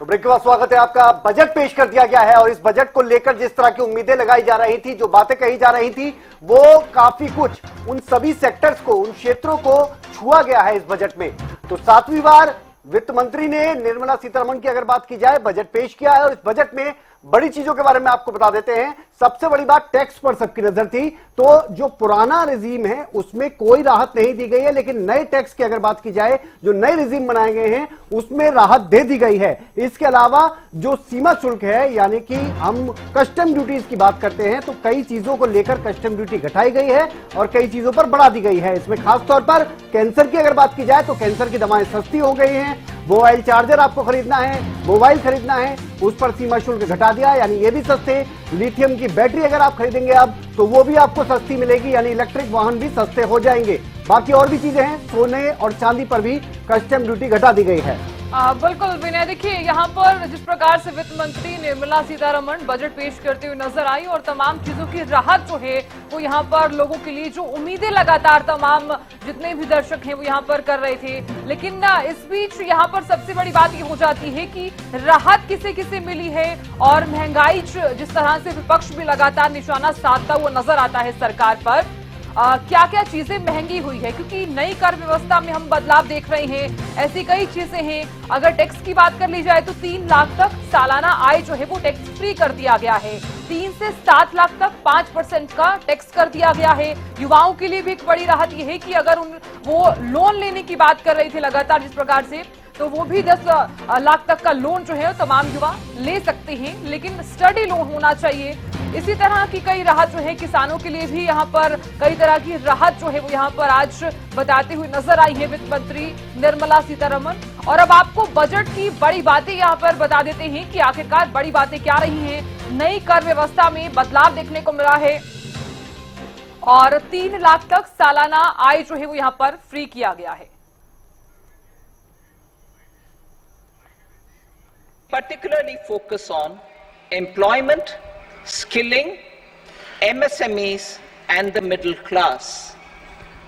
तो ब्रेक के बाद स्वागत है आपका। बजट पेश कर दिया गया है और इस बजट को लेकर जिस तरह की उम्मीदें लगाई जा रही थी, जो बातें कही जा रही थी, वो काफी कुछ उन सभी सेक्टर्स को, उन क्षेत्रों को छुआ गया है इस बजट में। तो 7वीं बार वित्त मंत्री ने निर्मला सीतारमण की अगर बात की जाए, बजट पेश किया है और इस बजट में बड़ी चीजों के बारे में आपको बता देते हैं। सबसे बड़ी बात, टैक्स पर सबकी नजर थी, तो जो पुराना रिजीम है उसमें कोई राहत नहीं दी गई है, लेकिन नए टैक्स की अगर बात की जाए, जो नए रिजीम बनाए गए हैं उसमें राहत दे दी गई है। इसके अलावा जो सीमा शुल्क है, यानी कि हम कस्टम ड्यूटीज की बात करते हैं, तो कई चीजों को लेकर कस्टम ड्यूटी घटाई गई है और कई चीजों पर बढ़ा दी गई है। इसमें खासतौर पर कैंसर की अगर बात की जाए तो कैंसर की दवाएं सस्ती हो गई हैं। मोबाइल चार्जर आपको खरीदना है, मोबाइल खरीदना है, उस पर सीमा शुल्क घटा दिया, यानी ये भी सस्ते। लिथियम की बैटरी अगर आप खरीदेंगे अब, तो वो भी आपको सस्ती मिलेगी, यानी इलेक्ट्रिक वाहन भी सस्ते हो जाएंगे। बाकी और भी चीजें हैं, सोने और चांदी पर भी कस्टम ड्यूटी घटा दी गई है। बिल्कुल विनय, देखिए यहाँ पर जिस प्रकार से वित्त मंत्री निर्मला सीतारमण बजट पेश करते हुए नजर आई और तमाम चीजों की राहत जो है वो यहाँ पर लोगों के लिए, जो उम्मीदें लगातार तमाम जितने भी दर्शक हैं वो यहाँ पर कर रहे थे, लेकिन इस बीच यहाँ पर सबसे बड़ी बात ये हो जाती है कि राहत किसे किसे मिली है और महंगाई जिस तरह से विपक्ष भी लगातार निशाना साधता हुआ नजर आता है सरकार पर, क्या क्या चीजें महंगी हुई है, क्योंकि नई कर व्यवस्था में हम बदलाव देख रहे हैं। ऐसी कई चीजें हैं। अगर टैक्स की बात कर ली जाए तो 3 लाख तक सालाना आय जो है वो टैक्स फ्री कर दिया गया है। 3 से 7 लाख तक 5% का टैक्स कर दिया गया है। युवाओं के लिए भी एक बड़ी राहत यह है कि अगर वो लोन लेने की बात कर रहे थे लगातार जिस प्रकार से, तो वो भी 10 लाख तक का लोन जो है तमाम युवा ले सकते हैं, लेकिन स्टडी लोन होना चाहिए। इसी तरह की कई राहत जो है किसानों के लिए भी यहाँ पर कई तरह की राहत जो है वो यहाँ पर आज बताते हुए नजर आई है वित्त मंत्री निर्मला सीतारमण। और अब आपको बजट की बड़ी बातें यहाँ पर बता देते हैं कि आखिरकार बड़ी बातें क्या रही हैं। नई कर व्यवस्था में बदलाव देखने को मिला है और 3 लाख तक सालाना आय जो है वो यहाँ पर फ्री किया गया है। Particularly focus on employment, skilling, MSMEs and the middle class.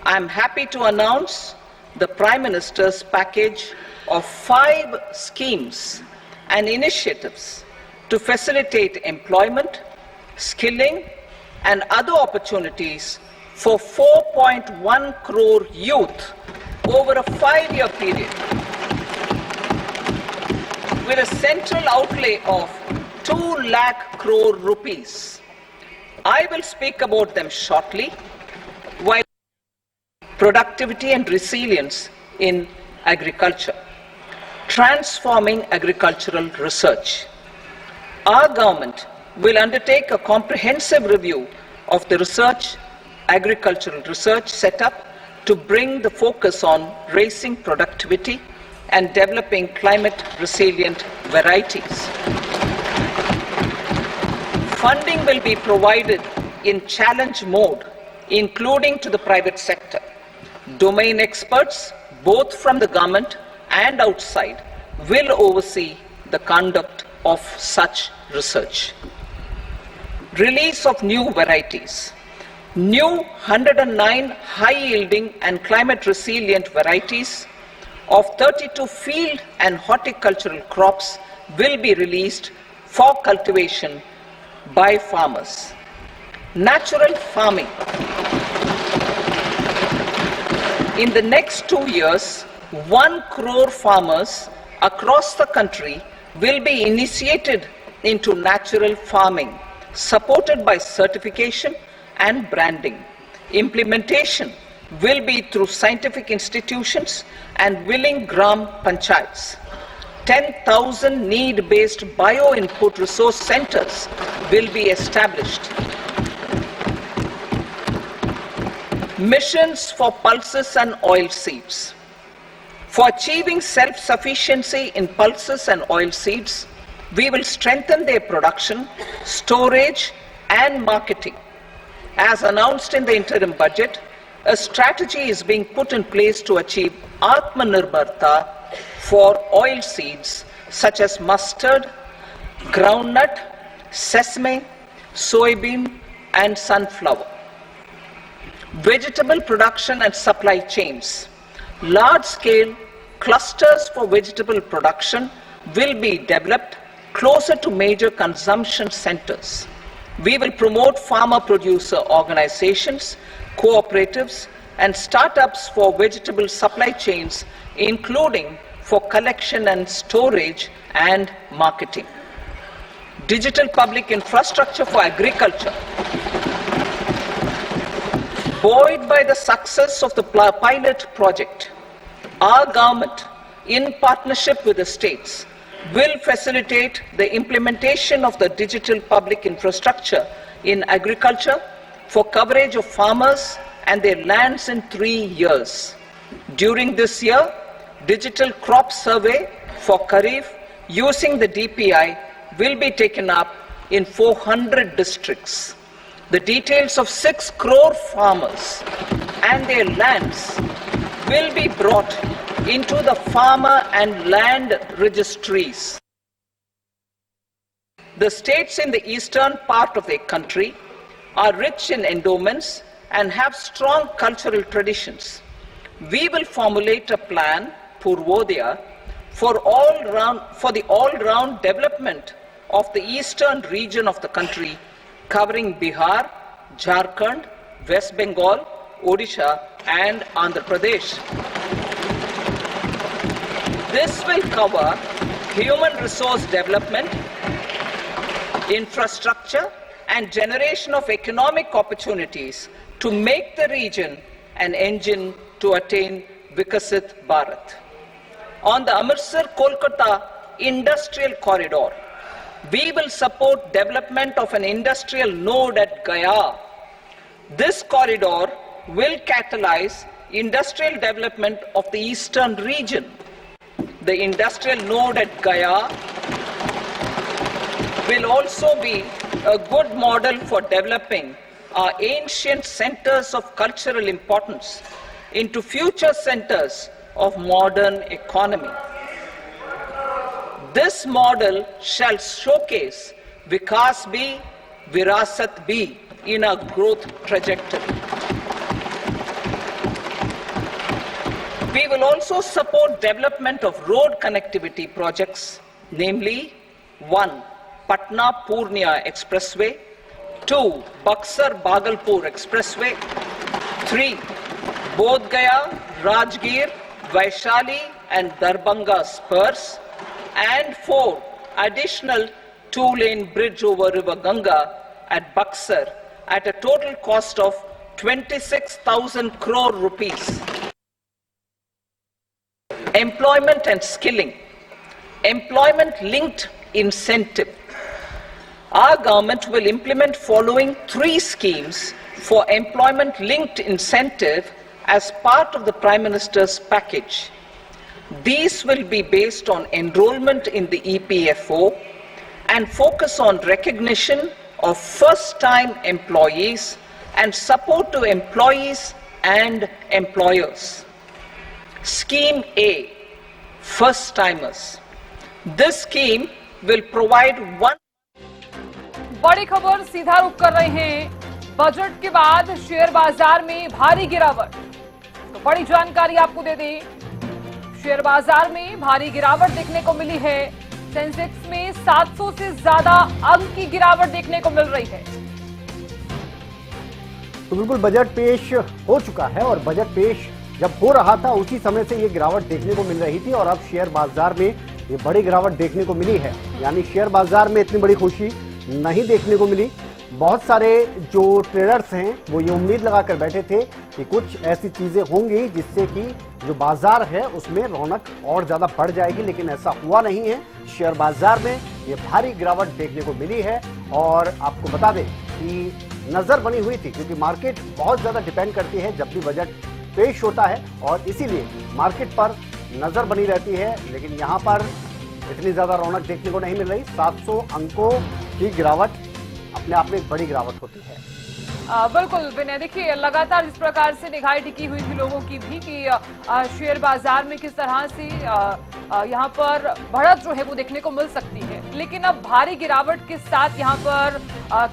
I am happy to announce the Prime Minister's package of 5 schemes and initiatives to facilitate employment, skilling and other opportunities for 4.1 crore youth over a 5-year period, with a central outlay of 2 lakh crore rupees. I will speak about them shortly, while productivity and resilience in agriculture, transforming agricultural research. Our government will undertake a comprehensive review of the agricultural research setup to bring the focus on raising productivity and developing climate resilient varieties. Funding will be provided in challenge mode, including to the private sector. Domain experts, both from the government and outside, will oversee the conduct of such research. Release of new varieties. New 109 high-yielding and climate-resilient varieties of 32 field and horticultural crops will be released for cultivation by farmers. Natural farming. In the next 2 years, 1 crore farmers across the country will be initiated into natural farming, supported by certification and branding. Implementation will be through scientific institutions and willing gram panchayats. 10,000 need-based bio-input resource centers will be established. Missions for pulses and oil seeds. For achieving self-sufficiency in pulses and oil seeds, we will strengthen their production, storage and marketing. As announced in the interim budget, a strategy is being put in place to achieve Atmanirbharta for oil seeds such as mustard, groundnut, sesame, soybean and sunflower. Vegetable production and supply chains. Large-scale clusters for vegetable production will be developed closer to major consumption centers. We will promote farmer-producer organizations, cooperatives, and startups for vegetable supply chains, including for collection and storage and marketing. Digital public infrastructure for agriculture. Buoyed by the success of the pilot project, our government, in partnership with the states, will facilitate the implementation of the digital public infrastructure in agriculture for coverage of farmers and their lands in 3 years. During this year, digital crop survey for Kharif using the DPI will be taken up in 400 districts. The details of 6 crore farmers and their lands will be brought into the farmer and land registries. The states in the eastern part of the country are rich in endowments and have strong cultural traditions. We will formulate a plan, Purvodaya, for the all-round development of the eastern region of the country, covering Bihar, Jharkhand, West Bengal, Odisha, and Andhra Pradesh. This will cover human resource development, infrastructure, and generation of economic opportunities to make the region an engine to attain Vikasit Bharat. On the Amritsar-Kolkata Industrial Corridor, we will support development of an industrial node at Gaya. This corridor will catalyze industrial development of the eastern region. The industrial node at Gaya will also be a good model for developing our ancient centers of cultural importance into future centers of modern economy. This model shall showcase Vikas B, Virasat B in our growth trajectory. We will also support development of road connectivity projects, namely 1. Patna-Purnia Expressway, 2. Buxar-Bhagalpur Expressway, 3. Bodh Gaya, Rajgir, Vaishali and Darbhanga spurs, and 4. Additional 2-lane bridge over River Ganga at Buxar at a total cost of 26,000 crore rupees. Employment and skilling. Employment-linked incentive. Our government will implement following 3 schemes for employment-linked incentive as part of the Prime Minister's package. These will be based on enrollment in the EPFO and focus on recognition of first-time employees and support to employees and employers. Scheme A, first-timers. This scheme will provide one. बड़ी खबर सीधा रुख कर रहे हैं budget के बाद share बाजार में भारी गिरावट। तो बड़ी जानकारी आपको दे दें, शेयर बाजार में भारी गिरावट देखने को मिली है। सेंसेक्स में 700 से ज्यादा अंक की गिरावट देखने को मिल रही है। तो बिल्कुल बजट पेश हो चुका है और बजट पेश जब हो रहा था उसी समय से ये गिरावट देखने को मिल रही थी और अब शेयर बाजार में ये बड़ी गिरावट देखने को मिली है। यानी शेयर बाजार में इतनी बड़ी खुशी नहीं देखने को मिली। बहुत सारे जो ट्रेडर्स हैं वो ये उम्मीद लगाकर बैठे थे कि कुछ ऐसी चीजें होंगी जिससे कि जो बाजार है उसमें रौनक और ज्यादा बढ़ जाएगी, लेकिन ऐसा हुआ नहीं है। शेयर बाजार में ये भारी गिरावट देखने को मिली है और आपको बता दें कि नजर बनी हुई थी, क्योंकि मार्केट बहुत ज्यादा डिपेंड करती है जब भी बजट पेश होता है और इसीलिए मार्केट पर नजर बनी रहती है। लेकिन यहाँ पर इतनी ज्यादा रौनक देखने को नहीं मिल रही। 700 अंकों की गिरावट अपने आप में एक बड़ी गिरावट होती है। बिल्कुल विनय, देखिए लगातार इस प्रकार से निगाहें टिकी हुई थी लोगों की भी कि शेयर बाजार में किस तरह से यहाँ पर बढ़त जो है वो देखने को मिल सकती है, लेकिन अब भारी गिरावट के साथ यहाँ पर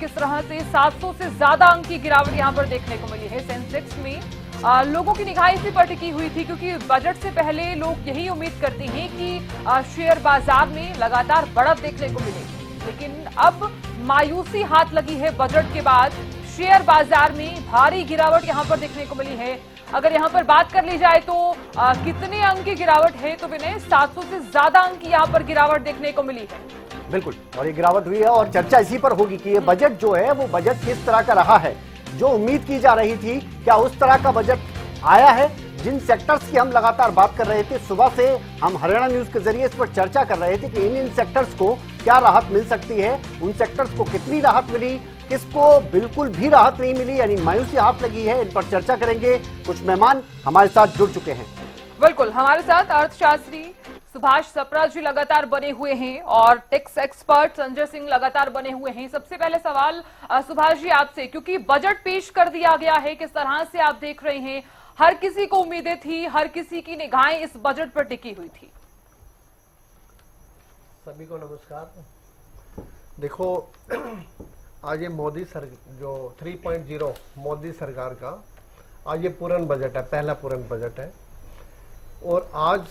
किस तरह से 700 से ज्यादा अंक की गिरावट यहाँ पर देखने को मिली है। सेंसेक्स में लोगों की निगाह इसी पर टिकी हुई थी, क्योंकि बजट से पहले लोग यही उम्मीद करते हैं कि शेयर बाजार में लगातार बढ़त देखने को मिलेगी। लेकिन अब मायूसी हाथ लगी है। बजट के बाद शेयर बाजार में भारी गिरावट यहां पर देखने को मिली है। अगर यहां पर बात कर ली जाए तो कितने अंक की गिरावट है, तो विनय 700 से ज्यादा अंक की यहां पर गिरावट देखने को मिली है। बिल्कुल, और ये गिरावट हुई है और चर्चा इसी पर होगी कि ये बजट जो है वो बजट किस तरह का रहा है। जो उम्मीद की जा रही थी, क्या उस तरह का बजट आया है? जिन सेक्टर्स की हम लगातार बात कर रहे थे, सुबह से हम हरियाणा न्यूज के जरिए इस पर चर्चा कर रहे थे कि इन सेक्टर्स को क्या राहत मिल सकती है, उन सेक्टर्स को कितनी राहत मिली, किसको बिल्कुल भी राहत नहीं मिली, यानी मायूसी हाथ लगी है। इन पर चर्चा करेंगे। कुछ मेहमान हमारे साथ जुड़ चुके हैं। बिल्कुल, हमारे साथ अर्थशास्त्री सुभाष सप्रा जी लगातार बने हुए हैं और टैक्स एक्सपर्ट संजय सिंह लगातार बने हुए हैं। सबसे पहले सवाल सुभाष जी आपसे, क्योंकि बजट पेश कर दिया गया है, किस तरह से आप देख रहे हैं? हर किसी को उम्मीदें थी, हर किसी की निगाहें इस बजट पर टिकी हुई थी। सभी को नमस्कार। देखो, आज ये मोदी जो 3.0 मोदी सरकार का आज ये पूर्ण बजट है, पहला पूर्ण बजट है। और आज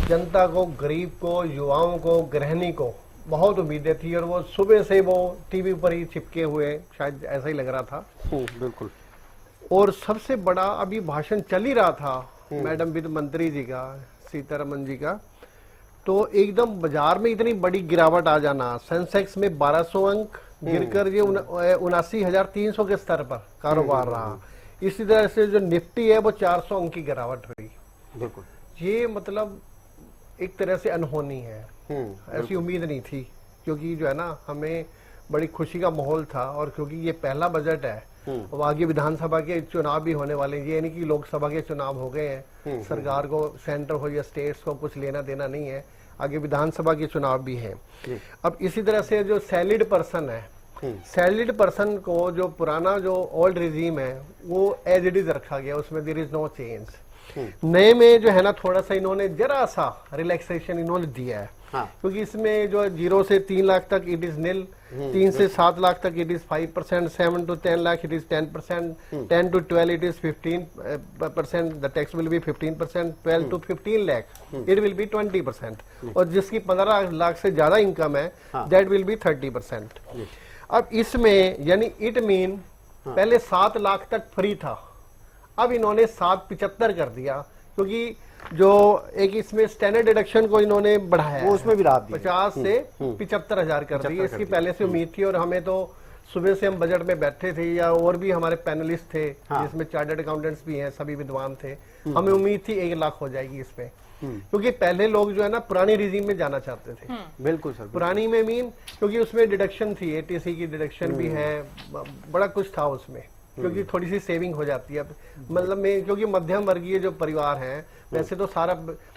जनता को, गरीब को, युवाओं को, गृहिणी को बहुत उम्मीदें थी और वो सुबह से वो टीवी पर ही चिपके हुए, शायद ऐसा ही लग रहा था। बिल्कुल। और सबसे बड़ा अभी भाषण चल ही रहा था मैडम वित्त मंत्री जी का, सीतारमन जी का, तो एकदम बाजार में इतनी बड़ी गिरावट आ जाना, सेंसेक्स में 1200 अंक गिरकर ये 79,300 के स्तर पर कारोबार रहा। इसी तरह से जो निफ्टी है वो 400 अंक की गिरावट हुई। बिल्कुल, ये मतलब एक तरह से अनहोनी है। ऐसी उम्मीद नहीं थी, क्योंकि जो है ना, हमें बड़ी खुशी का माहौल था। और क्योंकि ये पहला बजट है और आगे विधानसभा के चुनाव भी होने वाले हैं, ये नहीं कि लोकसभा के चुनाव हो गए हैं, सरकार को, सेंटर हो या स्टेट्स को कुछ लेना देना नहीं है, आगे विधानसभा के चुनाव भी है। अब इसी तरह से जो सैलरीड पर्सन है, सैलरीड पर्सन को जो पुराना जो ओल्ड रिजीम है वो एज इट इज रखा गया, उसमें देयर इज नो चेंज। नए में जो है ना, थोड़ा सा इन्होंने जरा सा रिलैक्सेशन इन्होंने दिया है। क्योंकि इसमें जो 0 से 3 लाख तक इट इज नील, 3 से 7 लाख तक it is 5%, 7 to 10 lakh it is 10%, 10 to 12 it is 15%, the tax will be 15%, 12 to 15 lakh it will be 20%, और जिसकी 15 लाख से ज्यादा इनकम है दैट विल बी 30%। अब इसमें यानी इट मीन पहले 7 लाख तक फ्री था, अब इन्होंने 775 कर दिया, क्योंकि जो एक इसमें स्टैंडर्ड डिडक्शन को इन्होंने बढ़ाया, वो उसमें भी राहत दी, 50 से 75,000 कर दी। इसकी पहले से उम्मीद थी और हमें तो सुबह से हम बजट में बैठे थे, या और भी हमारे पैनलिस्ट थे जिसमें चार्टर्ड अकाउंटेंट्स भी हैं, सभी विद्वान थे, हमें उम्मीद थी 1 लाख हो जाएगी इसमें। क्योंकि पहले लोग जो है ना पुरानी रिजीम में जाना चाहते थे। बिल्कुल सर, पुरानी में मीन क्योंकि उसमें डिडक्शन थी, एटीसी की डिडक्शन भी है, बड़ा कुछ था उसमें, क्योंकि थोड़ी सी सेविंग हो जाती है। मतलब में क्योंकि मध्यम वर्गीय जो परिवार हैं, वैसे तो सारा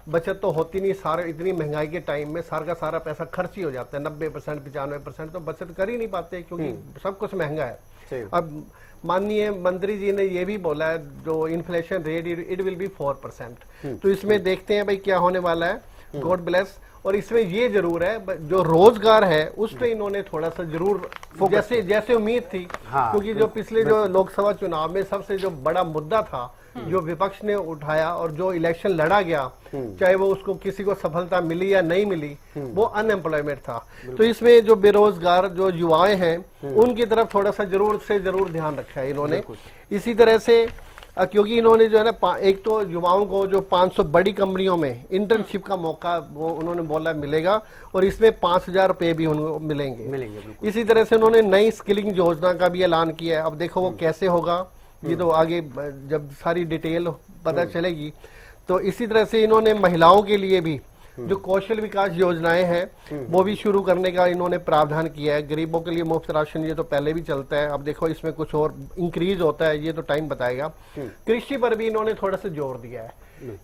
बचत तो होती नहीं, सारे इतनी महंगाई के टाइम में सारा का सारा पैसा खर्च ही हो जाता है, 90% 95% तो बचत कर ही नहीं पाते, क्योंकि सब कुछ महंगा है। अब माननीय मंत्री जी ने ये भी बोला है, जो inflation rate it will be 4%, तो इसमें देखते हैं भाई क्या होने वाला है, गॉड ब्लेस। और इसमें ये जरूर है, जो रोजगार है उस पे इन्होंने थोड़ा सा जरूर जैसे उम्मीद थी, क्योंकि जो पिछले जो लोकसभा चुनाव में सबसे जो बड़ा मुद्दा था जो विपक्ष ने उठाया और जो इलेक्शन लड़ा गया, चाहे वो उसको किसी को सफलता मिली या नहीं मिली, वो अनएम्प्लॉयमेंट था। तो इसमें जो बेरोजगार जो युवाएं हैं उनकी तरफ थोड़ा सा जरूर ध्यान रखा है इन्होंने। इसी तरह से क्योंकि इन्होंने जो है ना, एक तो युवाओं को जो 500 बड़ी कंपनियों में इंटर्नशिप का मौका वो उन्होंने बोला मिलेगा, और इसमें 5,000 रुपए भी उनको मिलेंगे। इसी तरह से उन्होंने नई स्किलिंग योजना का भी ऐलान किया है। अब देखो वो कैसे होगा, ये तो आगे जब सारी डिटेल पता चलेगी। तो इसी तरह से इन्होंने महिलाओं के लिए भी जो कौशल विकास योजनाएं हैं वो भी शुरू करने का इन्होंने प्रावधान किया है। गरीबों के लिए मुफ्त राशन ये तो पहले भी चलता है, अब देखो इसमें कुछ और इंक्रीज होता है, ये तो टाइम बताएगा। कृषि पर भी इन्होंने थोड़ा सा जोर दिया है,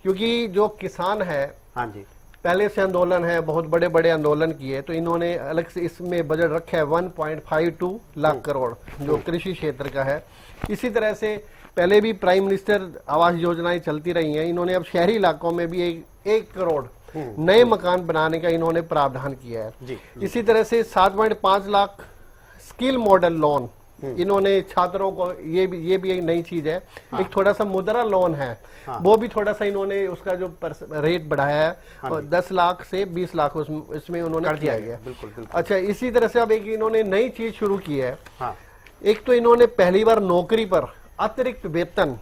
क्योंकि जो किसान है, हाँ जी, पहले से आंदोलन है, बहुत बड़े बड़े आंदोलन किए, तो इन्होंने अलग से इसमें बजट रखा है 1.52 लाख करोड़ जो कृषि क्षेत्र का है। इसी तरह से पहले भी प्राइम मिनिस्टर आवास योजनाएं चलती रही हैं, इन्होंने अब शहरी इलाकों में भी 1 करोड़ नए मकान बनाने का इन्होंने प्रावधान किया है। इसी तरह से 7.5 लाख स्किल मॉडल लोन इन्होंने छात्रों को ये भी एक नई चीज है। एक थोड़ा सा मुद्रा लोन है, वो भी थोड़ा सा इन्होंने उसका जो रेट बढ़ाया है और 10 लाख से 20 लाख इसमें उन्होंने किया गया। बिल्कुल। अच्छा, इसी तरह से अब एक इन्होंने नई चीज शुरू की है। हाँ। एक तो इन्होंने पहली बार नौकरी पर अतिरिक्त वेतन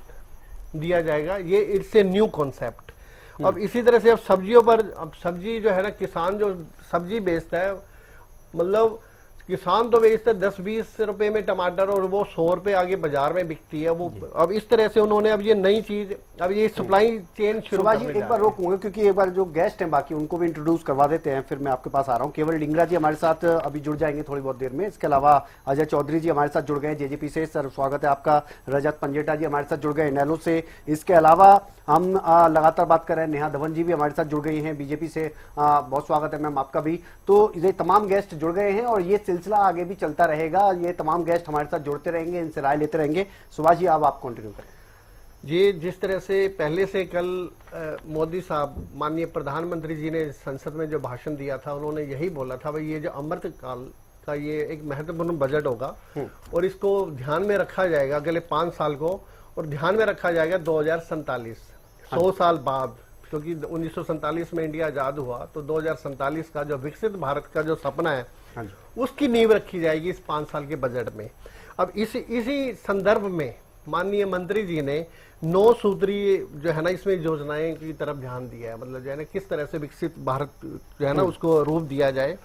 दिया जाएगा, ये इट्स ए न्यू कॉन्सेप्ट। अब इसी तरह से अब सब्जियों पर, अब सब्जी जो है ना, किसान जो सब्जी बेचता है, मतलब किसान तो बेचता है 10-20 रुपए में टमाटर और वो 100 रुपए आगे बाजार में बिकती है वो। अब इस तरह से उन्होंने अब ये नई चीज, अब ये सप्लाई चेन शुरू सुभाष जी करने एक जा बार रहे हैं। रोकूंगा क्योंकि एक बार जो गेस्ट हैं बाकी उनको भी इंट्रोड्यूस करवा देते हैं, फिर मैं आपके पास आ रहा हूं। केवल डिंगरा जी हमारे साथ अभी जुड़ जाएंगे थोड़ी बहुत देर में। इसके अलावा अजय चौधरी जी हमारे साथ जुड़ गए जेजेपी से, सर स्वागत है आपका। रजत पंजेटा जी हमारे साथ जुड़ गए इनेलो से। इसके अलावा हम लगातार बात कर रहे हैं, नेहा धवन जी भी हमारे साथ जुड़ गई हैं बीजेपी से, बहुत स्वागत है मैम आपका भी। तो ये तमाम गेस्ट जुड़ गए हैं और ये सिलसिला आगे भी चलता रहेगा, ये तमाम गेस्ट हमारे साथ जुड़ते रहेंगे, इनसे राय लेते रहेंगे। सुभाष जी अब आप कंटिन्यू करें। जी, जिस तरह से पहले से कल मोदी साहब, माननीय प्रधानमंत्री जी ने संसद में जो भाषण दिया था, उन्होंने यही बोला था भाई ये जो अमृत काल का ये एक महत्वपूर्ण बजट होगा और इसको ध्यान में रखा जाएगा अगले 5 साल को, और ध्यान में रखा जाएगा 2047 100 साल बाद, क्योंकि 1947 में इंडिया आजाद हुआ, तो 2047 का जो विकसित भारत का जो सपना है उसकी नींव रखी जाएगी इस 5 साल के बजट में। अब इसी संदर्भ में माननीय मंत्री जी ने 9 सूत्रीय जो है ना इसमें योजनाएं की तरफ ध्यान दिया है, मतलब जो है ना किस तरह से विकसित भारत जो है ना उसको रूप दिया जाए।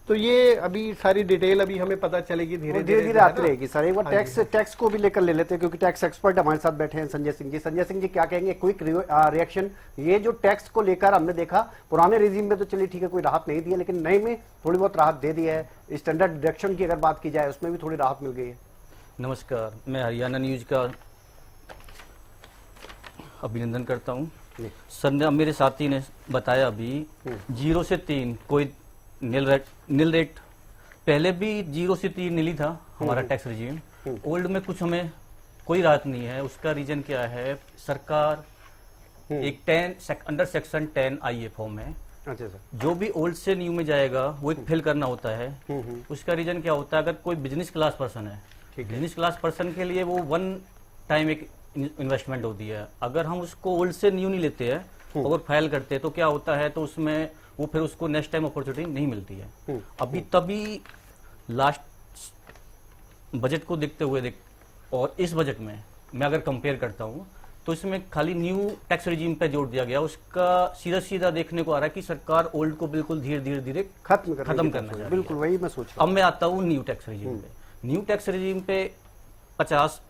तो ये अभी सारी डिटेल अभी हमें पता चलेगी, धीरे धीरे आती रहेगी सर। एक बार टैक्स को भी लेकर ले लेते हैं क्योंकि टैक्स एक्सपर्ट हमारे साथ बैठे हैं संजय सिंह जी। संजय सिंह जी क्या कहेंगे, क्विक रिएक्शन। ये जो टैक्स को लेकर हमने देखा पुराने रिजीम में तो चलिए ठीक है कोई राहत नहीं दी है, लेकिन नए में थोड़ी बहुत राहत दे दी है। स्टैंडर्ड डिडक्शन की अगर बात की जाए उसमें भी थोड़ी राहत मिल गई है। नमस्कार, मैं हरियाणा न्यूज का अभिनंदन करता हूं। सर ने, मेरे साथी ने बताया अभी 0 से 3 कोई नील रेट, पहले भी 0 से 3 नीली था हमारा टैक्स रिजीम। ओल्ड में कुछ हमें कोई राहत नहीं है। उसका रीजन क्या है, सरकार एक अंडर सेक्शन 10 आई फॉर्म है। अच्छा सर। जो भी ओल्ड से न्यू में जाएगा वो एक फिल करना होता है। उसका रीजन क्या होता है, अगर कोई बिजनेस क्लास पर्सन है, बिजनेस क्लास पर्सन के लिए वो 1 टाइम एक इन्वेस्टमेंट होती है। अगर हम उसको ओल्ड से न्यू नहीं लेते हैं और फाइल करते हैं तो क्या होता है, तो उसमें वो फिर उसको नेक्स्ट टाइम अपॉर्चुनिटी नहीं मिलती है। अभी तभी लास्ट बजट को देखते हुए और इस बजट में मैं अगर कंपेयर करता हूं तो इसमें खाली न्यू टैक्स रिजीम पे जोर दिया गया। उसका सीधा सीधा देखने को आ रहा है कि सरकार ओल्ड को बिल्कुल धीरे धीरे खत्म करना चाह रही है। बिल्कुल वही मैं सोच रहा अब मैं आता हूँ न्यू टैक्स रिजीम पे। न्यू टैक्स रिजीम पे 50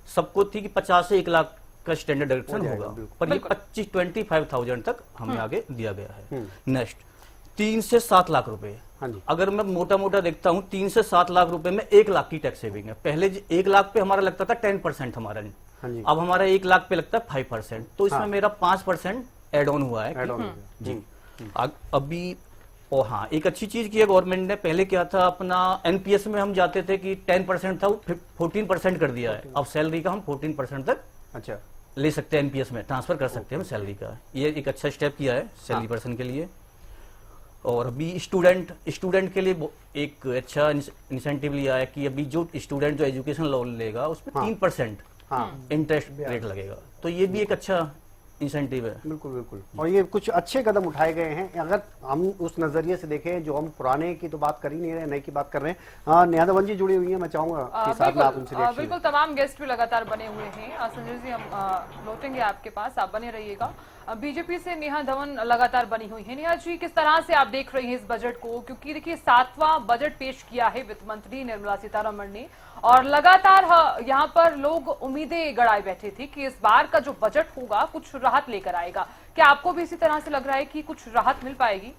सबको थी कि 50 से 1 लाख का स्टैंडर्ड डिडक्शन होगा, पर ये 25,000 तक हमें आगे दिया गया है। नेक्स्ट 3 से 7 लाख रुपए। अगर मैं मोटा मोटा देखता हूं 3 से 7 लाख रुपए में 1 लाख की टैक्स सेविंग है। पहले 1 लाख पे हमारा लगता था 10% हमारा, अब हमारा 1 लाख पे लगता है 5%। तो इसमें मेरा 5% एड ऑन हुआ है जी। अभी और हाँ, एक अच्छी चीज की है गवर्नमेंट ने। पहले क्या था, अपना एनपीएस में हम जाते थे कि 10% था, वो 14% कर दिया है। अब सैलरी का हम 14% तक अच्छा ले सकते हैं, एनपीएस में ट्रांसफर कर सकते हैं हम सैलरी का। ये एक अच्छा स्टेप किया है सैलरी पर्सन के लिए। और अभी स्टूडेंट के लिए एक अच्छा इंसेंटिव लिया है कि अभी जो स्टूडेंट जो एजुकेशन लोन लेगा उसमें 3% इंटरेस्ट रेट लगेगा। तो ये भी एक अच्छा इंसेंटिव है। बिल्कुल बिल्कुल। और ये कुछ अच्छे कदम उठाए गए हैं। अगर हम उस नजरिए से देखें, जो हम पुराने की तो बात कर ही नहीं रहे, नए की बात कर रहे हैं। नेहा धवन जी जुड़ी हुई है, मैं चाहूंगा कि साथ में आप उनसे रिएक्शन। बिल्कुल, तमाम गेस्ट भी लगातार बने हुए हैं। संजय जी, हम लौटेंगे आपके पास, आप बने रहिएगा। बीजेपी से नेहा धवन लगातार बनी हुई है। नेहा जी, किस तरह से आप देख रही हैं इस बजट को, क्योंकि देखिए 7वां बजट पेश किया है वित्त मंत्री निर्मला सीतारमण ने, और लगातार यहाँ पर लोग उम्मीदें गड़ाए बैठे थे कि इस बार का जो बजट होगा कुछ राहत लेकर आएगा। क्या आपको भी इसी तरह से लग रहा है कि कुछ राहत मिल पाएगी?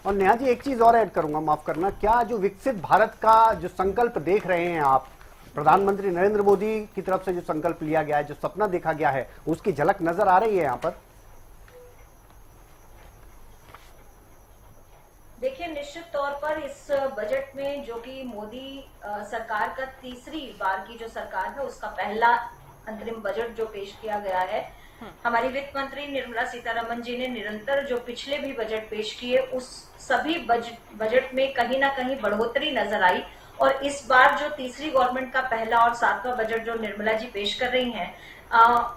और नेहा जी एक चीज और ऐड करूंगा, माफ करना, क्या जो विकसित भारत का जो संकल्प देख रहे हैं आप, प्रधानमंत्री नरेंद्र मोदी की तरफ से जो संकल्प लिया गया है, जो सपना देखा गया है, उसकी झलक नजर आ रही है यहाँ पर? देखिए, निश्चित तौर पर इस बजट में, जो कि मोदी सरकार का तीसरी बार की जो सरकार है, उसका पहला अंतरिम बजट जो पेश किया गया है, हमारी वित्त मंत्री निर्मला सीतारमण जी ने निरंतर जो पिछले भी बजट पेश किए, उस सभी बजट में कहीं ना कहीं बढ़ोतरी नजर आई। और इस बार जो तीसरी गवर्नमेंट का पहला और 7वां बजट जो निर्मला जी पेश कर रही हैं,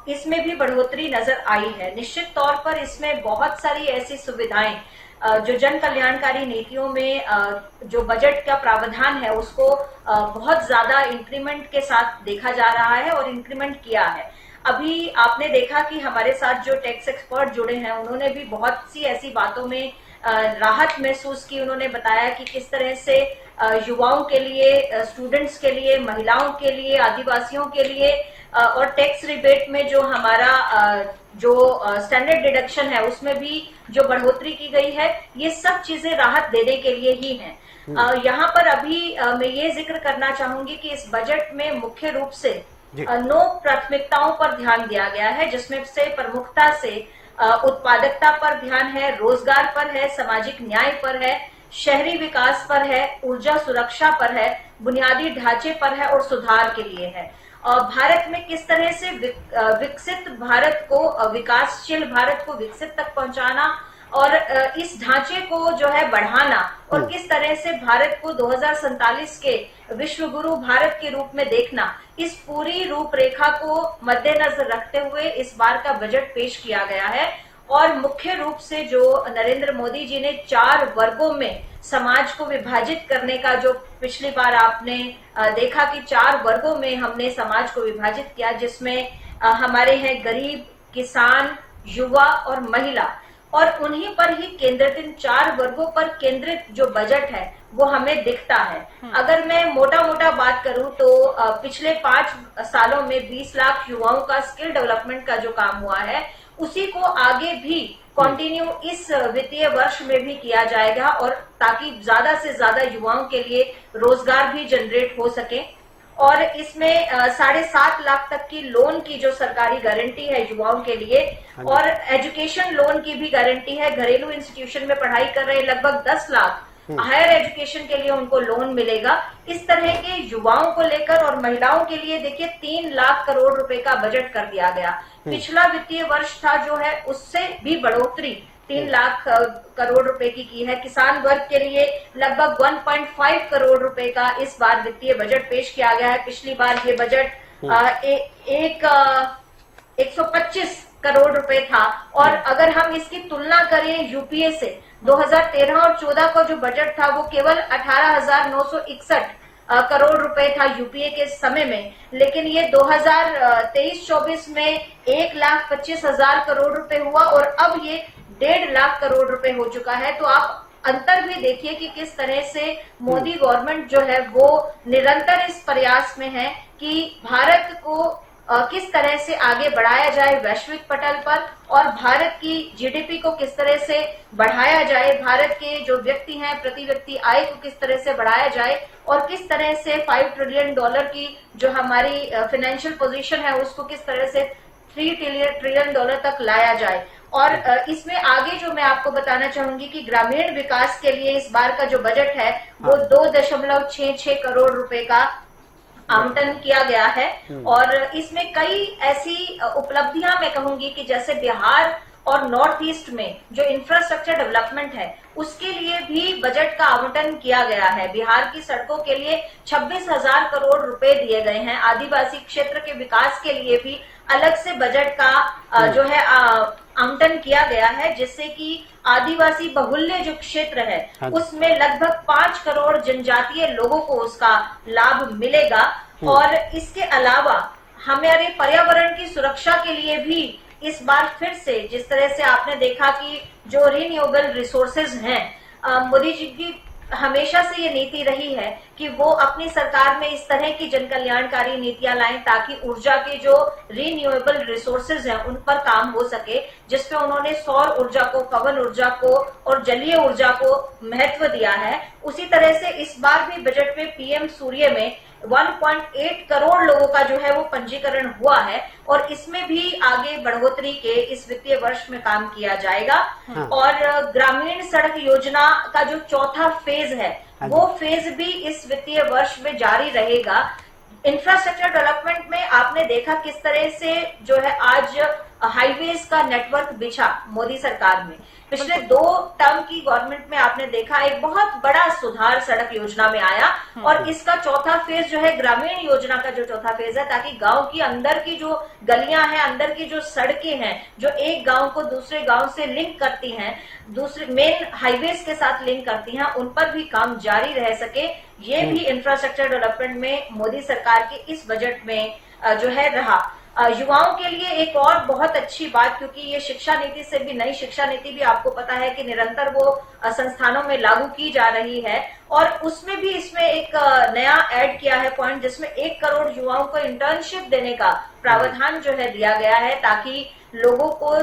इसमें भी बढ़ोतरी नजर आई है। निश्चित तौर पर इसमें बहुत सारी ऐसी सुविधाएं जो जन कल्याणकारी नीतियों में जो बजट का प्रावधान है उसको बहुत ज्यादा इंक्रीमेंट के साथ देखा जा रहा है और इंक्रीमेंट किया है। अभी आपने देखा कि हमारे साथ जो टैक्स एक्सपर्ट जुड़े हैं उन्होंने भी बहुत सी ऐसी बातों में राहत महसूस की। उन्होंने बताया कि किस तरह से युवाओं के लिए, स्टूडेंट्स के लिए, महिलाओं के लिए, आदिवासियों के लिए और टैक्स रिबेट में जो हमारा जो स्टैंडर्ड डिडक्शन है उसमें भी जो बढ़ोतरी की गई है, ये सब चीजें राहत देने के लिए ही हैं। यहाँ पर अभी मैं ये जिक्र करना चाहूंगी कि इस बजट में मुख्य रूप से 9 प्राथमिकताओं पर ध्यान दिया गया है, जिसमें से प्रमुखता से उत्पादकता पर ध्यान है, रोजगार पर है, सामाजिक न्याय पर है, शहरी विकास पर है, ऊर्जा सुरक्षा पर है, बुनियादी ढांचे पर है और सुधार के लिए है। भारत में किस तरह से विकसित भारत को, विकासशील भारत को विकसित तक पहुंचाना और इस ढांचे को जो है बढ़ाना और किस तरह से भारत को 2047 के विश्व गुरु भारत के रूप में देखना, इस पूरी रूपरेखा को मद्देनजर रखते हुए इस बार का बजट पेश किया गया है। और मुख्य रूप से जो नरेंद्र मोदी जी ने 4 वर्गों में समाज को विभाजित करने का, जो पिछली बार आपने देखा कि 4 वर्गों में हमने समाज को विभाजित किया, जिसमें हमारे हैं गरीब, किसान, युवा और महिला, और उन्हीं पर ही केंद्रित, इन 4 वर्गों पर केंद्रित जो बजट है वो हमें दिखता है। अगर मैं मोटा बात करूं तो पिछले 5 सालों में 20 लाख युवाओं का स्किल डेवलपमेंट का जो काम हुआ है उसी को आगे भी कंटिन्यू इस वित्तीय वर्ष में भी किया जाएगा, और ताकि ज्यादा से ज्यादा युवाओं के लिए रोजगार भी जनरेट हो सके। और इसमें 7.5 लाख तक की लोन की जो सरकारी गारंटी है युवाओं के लिए, और एजुकेशन लोन की भी गारंटी है। घरेलू इंस्टीट्यूशन में पढ़ाई कर रहे लगभग 10 लाख हायर एजुकेशन के लिए उनको लोन मिलेगा। इस तरह के युवाओं को लेकर और महिलाओं के लिए देखिए 3 लाख करोड़ रुपए का बजट कर दिया गया। पिछला वित्तीय वर्ष था जो है उससे भी बढ़ोतरी 3 लाख करोड़ रुपए की है। किसान वर्ग के लिए लगभग 1.5 करोड़ रुपए का इस बार वित्तीय बजट पेश किया गया है। पिछली बार ये बजट 125 करोड़ रुपए था। और अगर हम इसकी तुलना करें यूपीए से, 2013 और 14 का जो बजट था वो केवल 18,961 करोड़ रुपए था यूपीए के समय में, लेकिन ये 2023-24 में 1,25,000 करोड़ रुपए हुआ और अब ये 1.5 लाख करोड़ रुपए हो चुका है। तो आप अंतर भी देखिए कि किस तरह से मोदी गवर्नमेंट जो है वो निरंतर इस प्रयास में है कि भारत को किस तरह से आगे बढ़ाया जाए वैश्विक पटल पर, और भारत की जीडीपी को किस तरह से बढ़ाया जाए, भारत के जो व्यक्ति हैं प्रति व्यक्ति आय को किस तरह से बढ़ाया जाए, और किस तरह से $5 ट्रिलियन की जो हमारी फाइनेंशियल पोजीशन है उसको किस तरह से $3 ट्रिलियन तक लाया जाए। और इसमें आगे जो मैं आपको बताना चाहूंगी कि ग्रामीण विकास के लिए इस बार का जो बजट है वो 2.66 करोड़ रुपए का आवंटन किया गया है। और इसमें कई ऐसी उपलब्धियां मैं कहूंगी कि जैसे बिहार और नॉर्थ ईस्ट में जो इंफ्रास्ट्रक्चर डेवलपमेंट है उसके लिए भी बजट का आवंटन किया गया है। बिहार की सड़कों के लिए 26,000 करोड़ रुपए दिए गए हैं। आदिवासी क्षेत्र के विकास के लिए भी अलग से बजट का जो है आवंटन किया गया है, जिससे कि आदिवासी बहुल्य जो क्षेत्र है उसमें लगभग 5 करोड़ जनजातीय लोगों को उसका लाभ मिलेगा। और इसके अलावा हमारे पर्यावरण की सुरक्षा के लिए भी इस बार फिर से, जिस तरह से आपने देखा कि जो रिन्यूएबल रिसोर्सेज हैं, मोदी जी की हमेशा से ये नीति रही है कि वो अपनी सरकार में इस तरह की जन कल्याणकारी नीतियां लाएं ताकि ऊर्जा के जो रिन्यूएबल रिसोर्सेज हैं उन पर काम हो सके, जिसपे उन्होंने सौर ऊर्जा को, पवन ऊर्जा को और जलीय ऊर्जा को महत्व दिया है। उसी तरह से इस बार भी बजट में पीएम सूर्य में 1.8 करोड़ लोगों का जो है वो पंजीकरण हुआ है, और इसमें भी आगे बढ़ोतरी के इस वित्तीय वर्ष में काम किया जाएगा। और ग्रामीण सड़क योजना का जो चौथा फेज है वो फेज भी इस वित्तीय वर्ष में जारी रहेगा। इंफ्रास्ट्रक्चर डेवलपमेंट में आपने देखा किस तरह से जो है आज हाईवेज का नेटवर्क बिछा मोदी सरकार में। पिछले 2 टर्म की गवर्नमेंट में आपने देखा एक बहुत बड़ा सुधार सड़क योजना में आया और इसका चौथा फेज जो है ग्रामीण योजना का जो चौथा फेज है, ताकि गांव की अंदर की जो गलियां हैं, अंदर की जो सड़कें हैं जो एक गांव को दूसरे गांव से लिंक करती हैं, दूसरे मेन हाईवेज के साथ लिंक करती हैं, उन पर भी काम जारी रह सके। ये भी इंफ्रास्ट्रक्चर डेवलपमेंट में मोदी सरकार के इस बजट में जो है रहा। युवाओं के लिए एक और बहुत अच्छी बात, क्योंकि ये शिक्षा नीति से भी, नई शिक्षा नीति भी आपको पता है कि निरंतर वो संस्थानों में लागू की जा रही है और उसमें भी इसमें एक नया ऐड किया है पॉइंट, जिसमें 1 करोड़ युवाओं को इंटर्नशिप देने का प्रावधान जो है दिया गया है, ताकि लोगों को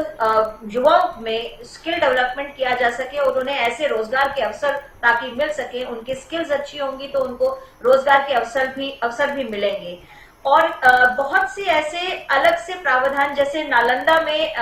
युवाओं में स्किल डेवलपमेंट किया जा सके और उन्हें ऐसे रोजगार के अवसर ताकि मिल सके। उनकी स्किल्स अच्छी होंगी तो उनको रोजगार के अवसर भी मिलेंगे। और बहुत सी ऐसे अलग से प्रावधान, जैसे नालंदा में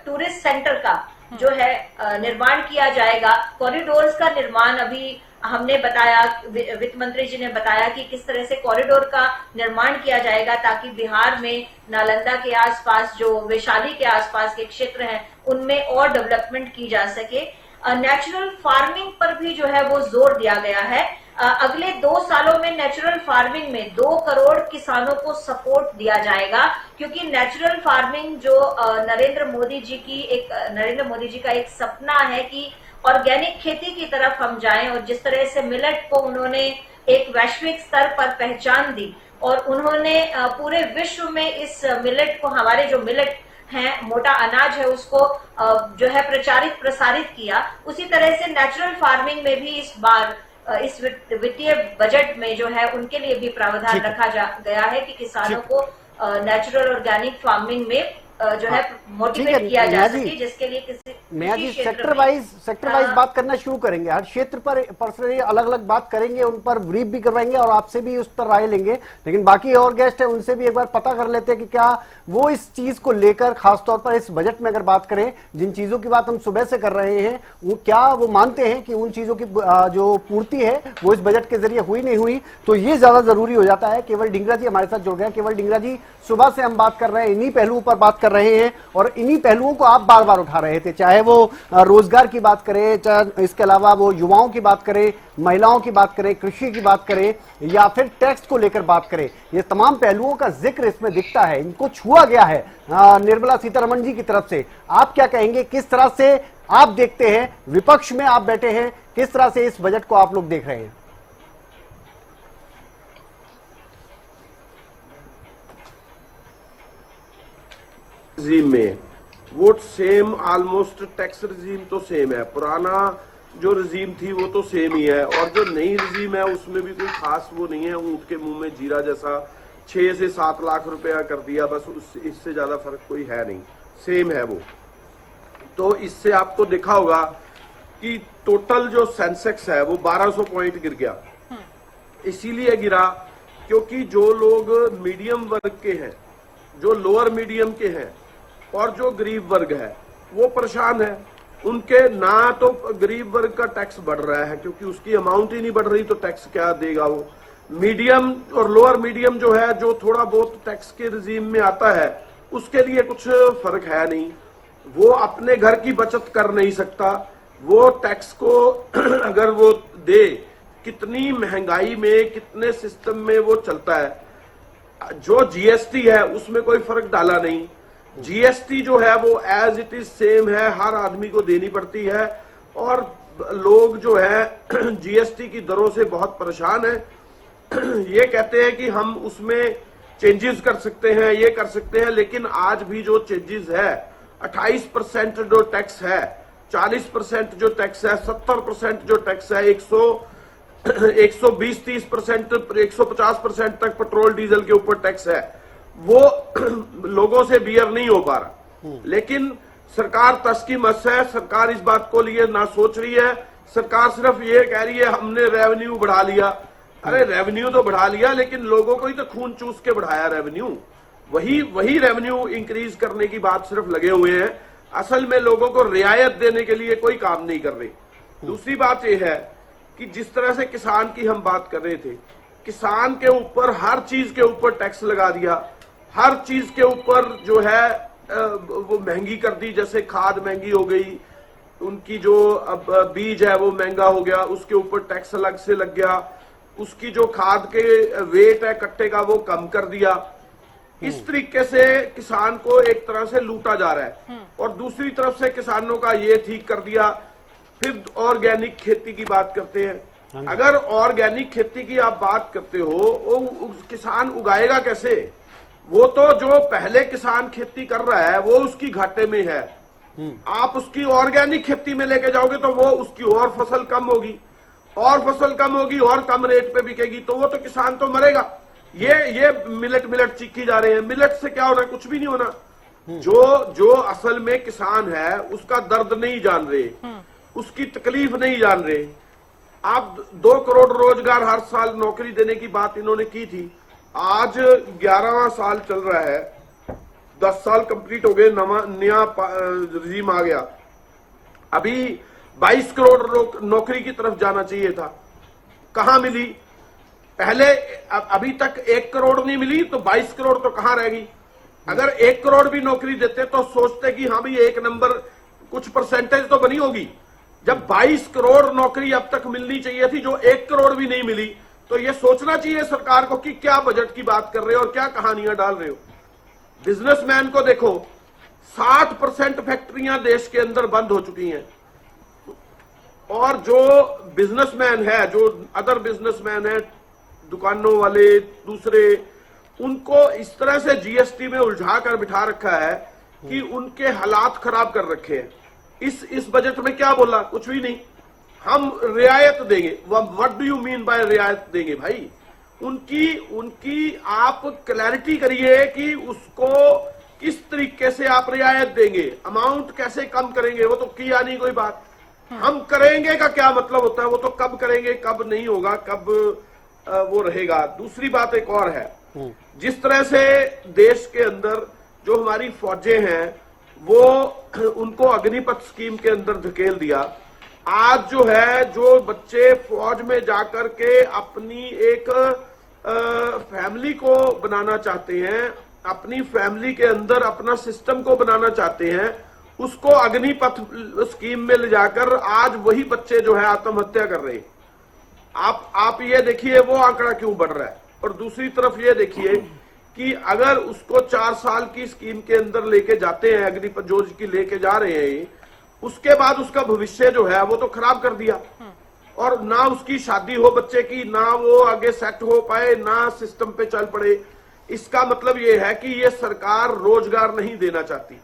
टूरिस्ट सेंटर का जो है निर्माण किया जाएगा। कॉरिडोर्स का निर्माण अभी हमने बताया, वित्त मंत्री जी ने बताया कि किस तरह से कॉरिडोर का निर्माण किया जाएगा, ताकि बिहार में नालंदा के आसपास जो वैशाली के आसपास के क्षेत्र हैं उनमें और डेवलपमेंट की जा सके। नेचुरल फार्मिंग पर भी जो है वो जोर दिया गया है। अगले 2 सालों में नेचुरल फार्मिंग में 2 करोड़ किसानों को सपोर्ट दिया जाएगा, क्योंकि नेचुरल फार्मिंग जो नरेंद्र मोदी जी का एक सपना है कि ऑर्गेनिक खेती की तरफ हम जाएं, और जिस तरह से मिलेट को उन्होंने एक वैश्विक स्तर पर पहचान दी और उन्होंने पूरे विश्व में इस मिलेट को, हमारे जो मिलेट है, मोटा अनाज है, उसको जो है प्रसारित किया। उसी तरह से नेचुरल फार्मिंग में भी इस बार इस वित्तीय बजट में जो है उनके लिए भी प्रावधान रखा गया है कि किसानों को नेचुरल ऑर्गेनिक फार्मिंग में जो है मोटिवेट किया जा सके, जिसके लिए किसी नया जी सेक्टर वाइज बात करना शुरू करेंगे। हर क्षेत्र पर पर्सनली अलग अलग बात करेंगे, उन पर ब्रीफ भी करवाएंगे और आपसे भी उस पर राय लेंगे। लेकिन बाकी और गेस्ट है, उनसे भी एक बार पता कर लेते हैं कि क्या वो इस चीज को लेकर, खासतौर पर इस बजट में अगर बात करें, जिन चीजों की बात हम सुबह से कर रहे हैं, वो क्या वो मानते हैं कि उन चीजों की जो पूर्ति है वो इस बजट के जरिए हुई नहीं हुई। तो ये ज्यादा जरूरी हो जाता है। केवल डिंगरा जी हमारे साथ जुड़ गए। केवल डिंगरा जी, सुबह से हम बात कर रहे हैं, इन्हीं पहलुओं पर बात कर रहे हैं और इन्हीं पहलुओं को आप बार बार उठा रहे थे, चाहे वो रोजगार की बात करें, चाहे इसके अलावा वो युवाओं की बात करें, महिलाओं की बात करें, कृषि की बात करें या फिर टैक्स को लेकर बात करें। ये तमाम पहलुओं का जिक्र इसमें दिखता है, इनको छुआ गया है निर्मला सीतारमण जी की तरफ से। आप क्या कहेंगे, किस तरह से आप देखते हैं, विपक्ष में आप बैठे हैं, किस तरह से इस बजट को आप लोग देख रहे हैं? रिजीम में वो सेम ऑलमोस्ट टैक्स रिजीम तो सेम है, पुराना जो रिजीम थी वो तो सेम ही है, और जो नई रिजीम है उसमें भी कोई खास वो नहीं है। ऊंट के मुंह में जीरा जैसा 6 से 7 लाख रुपया कर दिया, बस इससे ज्यादा फर्क कोई है नहीं, सेम है वो। तो इससे आपको देखा होगा कि टोटल जो सेंसेक्स है वो 1200 पॉइंट गिर गया। इसीलिए गिरा क्योंकि जो लोग मीडियम वर्ग के हैं, जो लोअर मीडियम के हैं और जो गरीब वर्ग है वो परेशान है। उनके ना तो गरीब वर्ग का टैक्स बढ़ रहा है क्योंकि उसकी अमाउंट ही नहीं बढ़ रही, तो टैक्स क्या देगा वो। मीडियम और लोअर मीडियम जो है, जो थोड़ा बहुत टैक्स के रिजीम में आता है, उसके लिए कुछ फर्क है नहीं। वो अपने घर की बचत कर नहीं सकता। वो टैक्स को अगर वो दे, कितनी महंगाई में, कितने सिस्टम में वो चलता है। जो जीएसटी है उसमें कोई फर्क डाला नहीं। जीएसटी जो है वो एज इट इज सेम है, हर आदमी को देनी पड़ती है और लोग जो है जीएसटी की दरों से बहुत परेशान है। ये कहते हैं कि हम उसमें चेंजेस कर सकते हैं, ये कर सकते हैं, लेकिन आज भी जो चेंजेस है 28% जो टैक्स है, 40% जो टैक्स है, 70% जो टैक्स है, 120-30%, 150% तक पेट्रोल डीजल के ऊपर टैक्स है, वो लोगों से बियर नहीं हो पा रहा। लेकिन सरकार तस की मस है, सरकार इस बात को लिए ना सोच रही है। सरकार सिर्फ ये कह रही है हमने रेवेन्यू बढ़ा लिया। अरे रेवेन्यू तो बढ़ा लिया, लेकिन लोगों को ही तो खून चूस के बढ़ाया रेवेन्यू। वही रेवेन्यू इंक्रीज करने की बात सिर्फ लगे हुए हैं, असल में लोगों को रियायत देने के लिए कोई काम नहीं कर रहे। दूसरी बात यह है कि जिस तरह से किसान की हम बात कर रहे थे, किसान के ऊपर हर चीज के ऊपर टैक्स लगा दिया, हर चीज के ऊपर जो है वो महंगी कर दी। जैसे खाद महंगी हो गई, उनकी जो अब बीज है वो महंगा हो गया, उसके ऊपर टैक्स अलग से लग गया, उसकी जो खाद के वेट है कट्टे का वो कम कर दिया। इस तरीके से किसान को एक तरह से लूटा जा रहा है और दूसरी तरफ से किसानों का ये ठीक कर दिया। फिर ऑर्गेनिक खेती की बात करते हैं। अगर ऑर्गेनिक खेती की आप बात करते हो, वो किसान उगाएगा कैसे? वो तो जो पहले किसान खेती कर रहा है वो उसकी घाटे में है। आप उसकी ऑर्गेनिक खेती में लेके जाओगे तो वो उसकी और फसल कम होगी, और फसल कम होगी और कम रेट पे बिकेगी, तो वो तो किसान तो मरेगा। ये मिलेट चीखी जा रहे हैं। मिलेट से क्या होना? कुछ भी नहीं होना। जो असल में किसान है उसका दर्द नहीं जान रहे, उसकी तकलीफ नहीं जान रहे। आप 2 करोड़ रोजगार हर साल नौकरी देने की बात इन्होंने की थी, आज 11वां साल चल रहा है, 10 साल कंप्लीट हो गए, नया रिजीम आ गया। अभी 22 करोड़ नौकरी की तरफ जाना चाहिए था, कहां मिली? पहले अभी तक 1 करोड़ नहीं मिली तो 22 करोड़ तो कहां रहेगी? अगर 1 करोड़ भी नौकरी देते तो सोचते कि हाँ भाई एक नंबर, कुछ परसेंटेज तो बनी होगी। जब 22 करोड़ नौकरी अब तक मिलनी चाहिए थी, जो 1 करोड़ भी नहीं मिली, तो ये सोचना चाहिए सरकार को कि क्या बजट की बात कर रहे हो और क्या कहानियां डाल रहे हो। बिजनेसमैन को देखो, 60% फैक्ट्रियां देश के अंदर बंद हो चुकी हैं, और जो बिजनेसमैन है, जो अदर बिजनेसमैन है, दुकानों वाले दूसरे, उनको इस तरह से जीएसटी में उलझा कर बिठा रखा है कि उनके हालात खराब कर रखे हैं। इस बजट में क्या बोला? कुछ भी नहीं। हम रियायत देंगे। What do you mean by रियायत देंगे भाई? उनकी आप क्लैरिटी करिए कि उसको किस तरीके से आप रियायत देंगे, अमाउंट कैसे कम करेंगे। वो तो किया नहीं कोई बात। हम करेंगे का क्या मतलब होता है? वो तो कब करेंगे, कब नहीं होगा, कब वो रहेगा। दूसरी बात एक और है, जिस तरह से देश के अंदर जो हमारी फौजें हैं वो उनको अग्निपथ स्कीम के अंदर धकेल दिया। आज जो है, जो बच्चे फौज में जाकर के अपनी एक फैमिली को बनाना चाहते हैं, अपनी फैमिली के अंदर अपना सिस्टम को बनाना चाहते हैं, उसको अग्निपथ स्कीम में ले जाकर आज वही बच्चे जो है आत्महत्या कर रहे हैं। आप ये देखिए वो आंकड़ा क्यों बढ़ रहा है। और दूसरी तरफ ये देखिए कि अगर उसको 4 साल की स्कीम के अंदर लेके जाते हैं, अग्निपथ जो की लेके जा रहे हैं, उसके बाद उसका भविष्य जो है वो तो खराब कर दिया, और ना उसकी शादी हो बच्चे की, ना वो आगे सेट हो पाए, ना सिस्टम पे चल पड़े। इसका मतलब ये है कि ये सरकार रोजगार नहीं देना चाहती।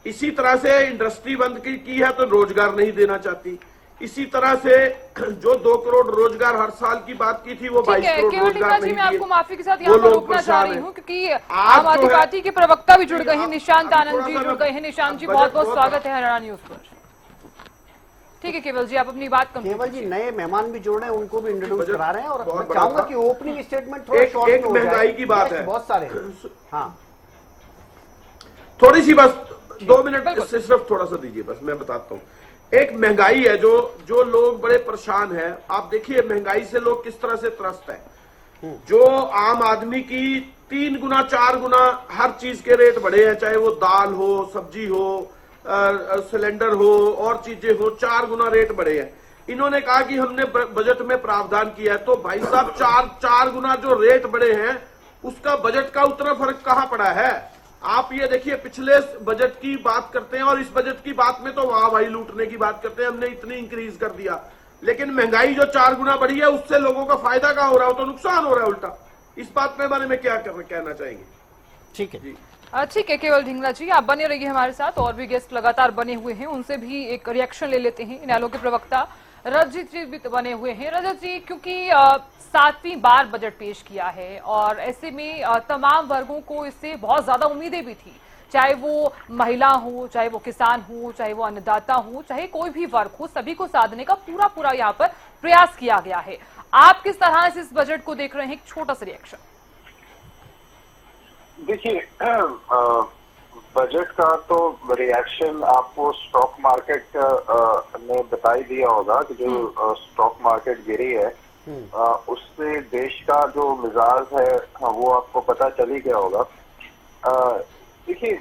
इसी तरह से इंडस्ट्री बंद की है तो रोजगार नहीं देना चाहती। इसी तरह से जो 2 करोड़ रोजगार हर साल की बात की थी, वो 22 करोड़ रोजगार नहीं मैं आपको दिए। माफी के साथ यहाँ पर रोकना चाह रही हूँ, क्योंकि आम आदमी पार्टी के प्रवक्ता भी जुड़ गए हैं, निशांत आनंद जी जुड़ गए हैं। निशांत जी, बहुत बहुत स्वागत है हरियाणा न्यूज पर। ठीक है केवल जी, आप अपनी बात कंप्लीट। केवल जी, नए मेहमान भी जुड़ रहे हैं, उनको भी इंट्रोड्यूस करा रहे हैं, और बहुत मैं चाहूंगा बड़ा कि ओपनिंग स्टेटमेंट थोड़ा शॉर्ट एक महंगाई की बात है, बहुत सारे। हाँ, थोड़ी सी बस 2 मिनट इससे सिर्फ थोड़ा सा दीजिए, बस मैं बताता हूँ। एक महंगाई है जो लोग बड़े परेशान हैं। आप देखिए महंगाई से लोग किस तरह से त्रस्त है। जो आम आदमी की 3 गुना 4 गुना हर चीज के रेट बढ़े हैं, चाहे वो दाल हो, सब्जी हो, सिलेंडर हो, और चीजें हो, 4 गुना रेट बढ़े हैं। इन्होंने कहा कि हमने बजट में प्रावधान किया है, तो भाई साहब 4 गुना जो रेट बढ़े हैं उसका बजट का उतना फर्क कहां पड़ा है? आप ये देखिए, पिछले बजट की बात करते हैं और इस बजट की बात में तो वाह भाई लूटने की बात करते हैं, हमने इतनी इंक्रीज कर दिया, लेकिन महंगाई जो 4 गुना बढ़ी है उससे लोगों का फायदा क्या हो रहा है? तो नुकसान हो रहा है उल्टा। इस बात के बारे में क्या कहना चाहेंगे? ठीक है जी, ठीक है केवल ढिंगला जी, आप बने रहिए हमारे साथ, और भी गेस्ट लगातार बने हुए हैं, उनसे भी एक रिएक्शन ले लेते हैं। इनेलो के प्रवक्ता रजत जी भी बने हुए हैं। रजत जी, क्योंकि 7वीं बार बजट पेश किया है और ऐसे में तमाम वर्गों को इससे बहुत ज्यादा उम्मीदें भी थी, चाहे वो महिला हो, चाहे वो किसान हो, चाहे वो अन्नदाता हो, चाहे कोई भी वर्ग हो, सभी को साधने का पूरा यहाँ पर प्रयास किया गया है। आप किस तरह से इस बजट को देख रहे हैं? एक छोटा सा रिएक्शन। देखिए, बजट का तो रिएक्शन आपको स्टॉक मार्केट ने बता ही दिया होगा कि जो स्टॉक मार्केट गिरी है उससे देश का जो मिजाज है वो आपको पता चल ही गया होगा। देखिए,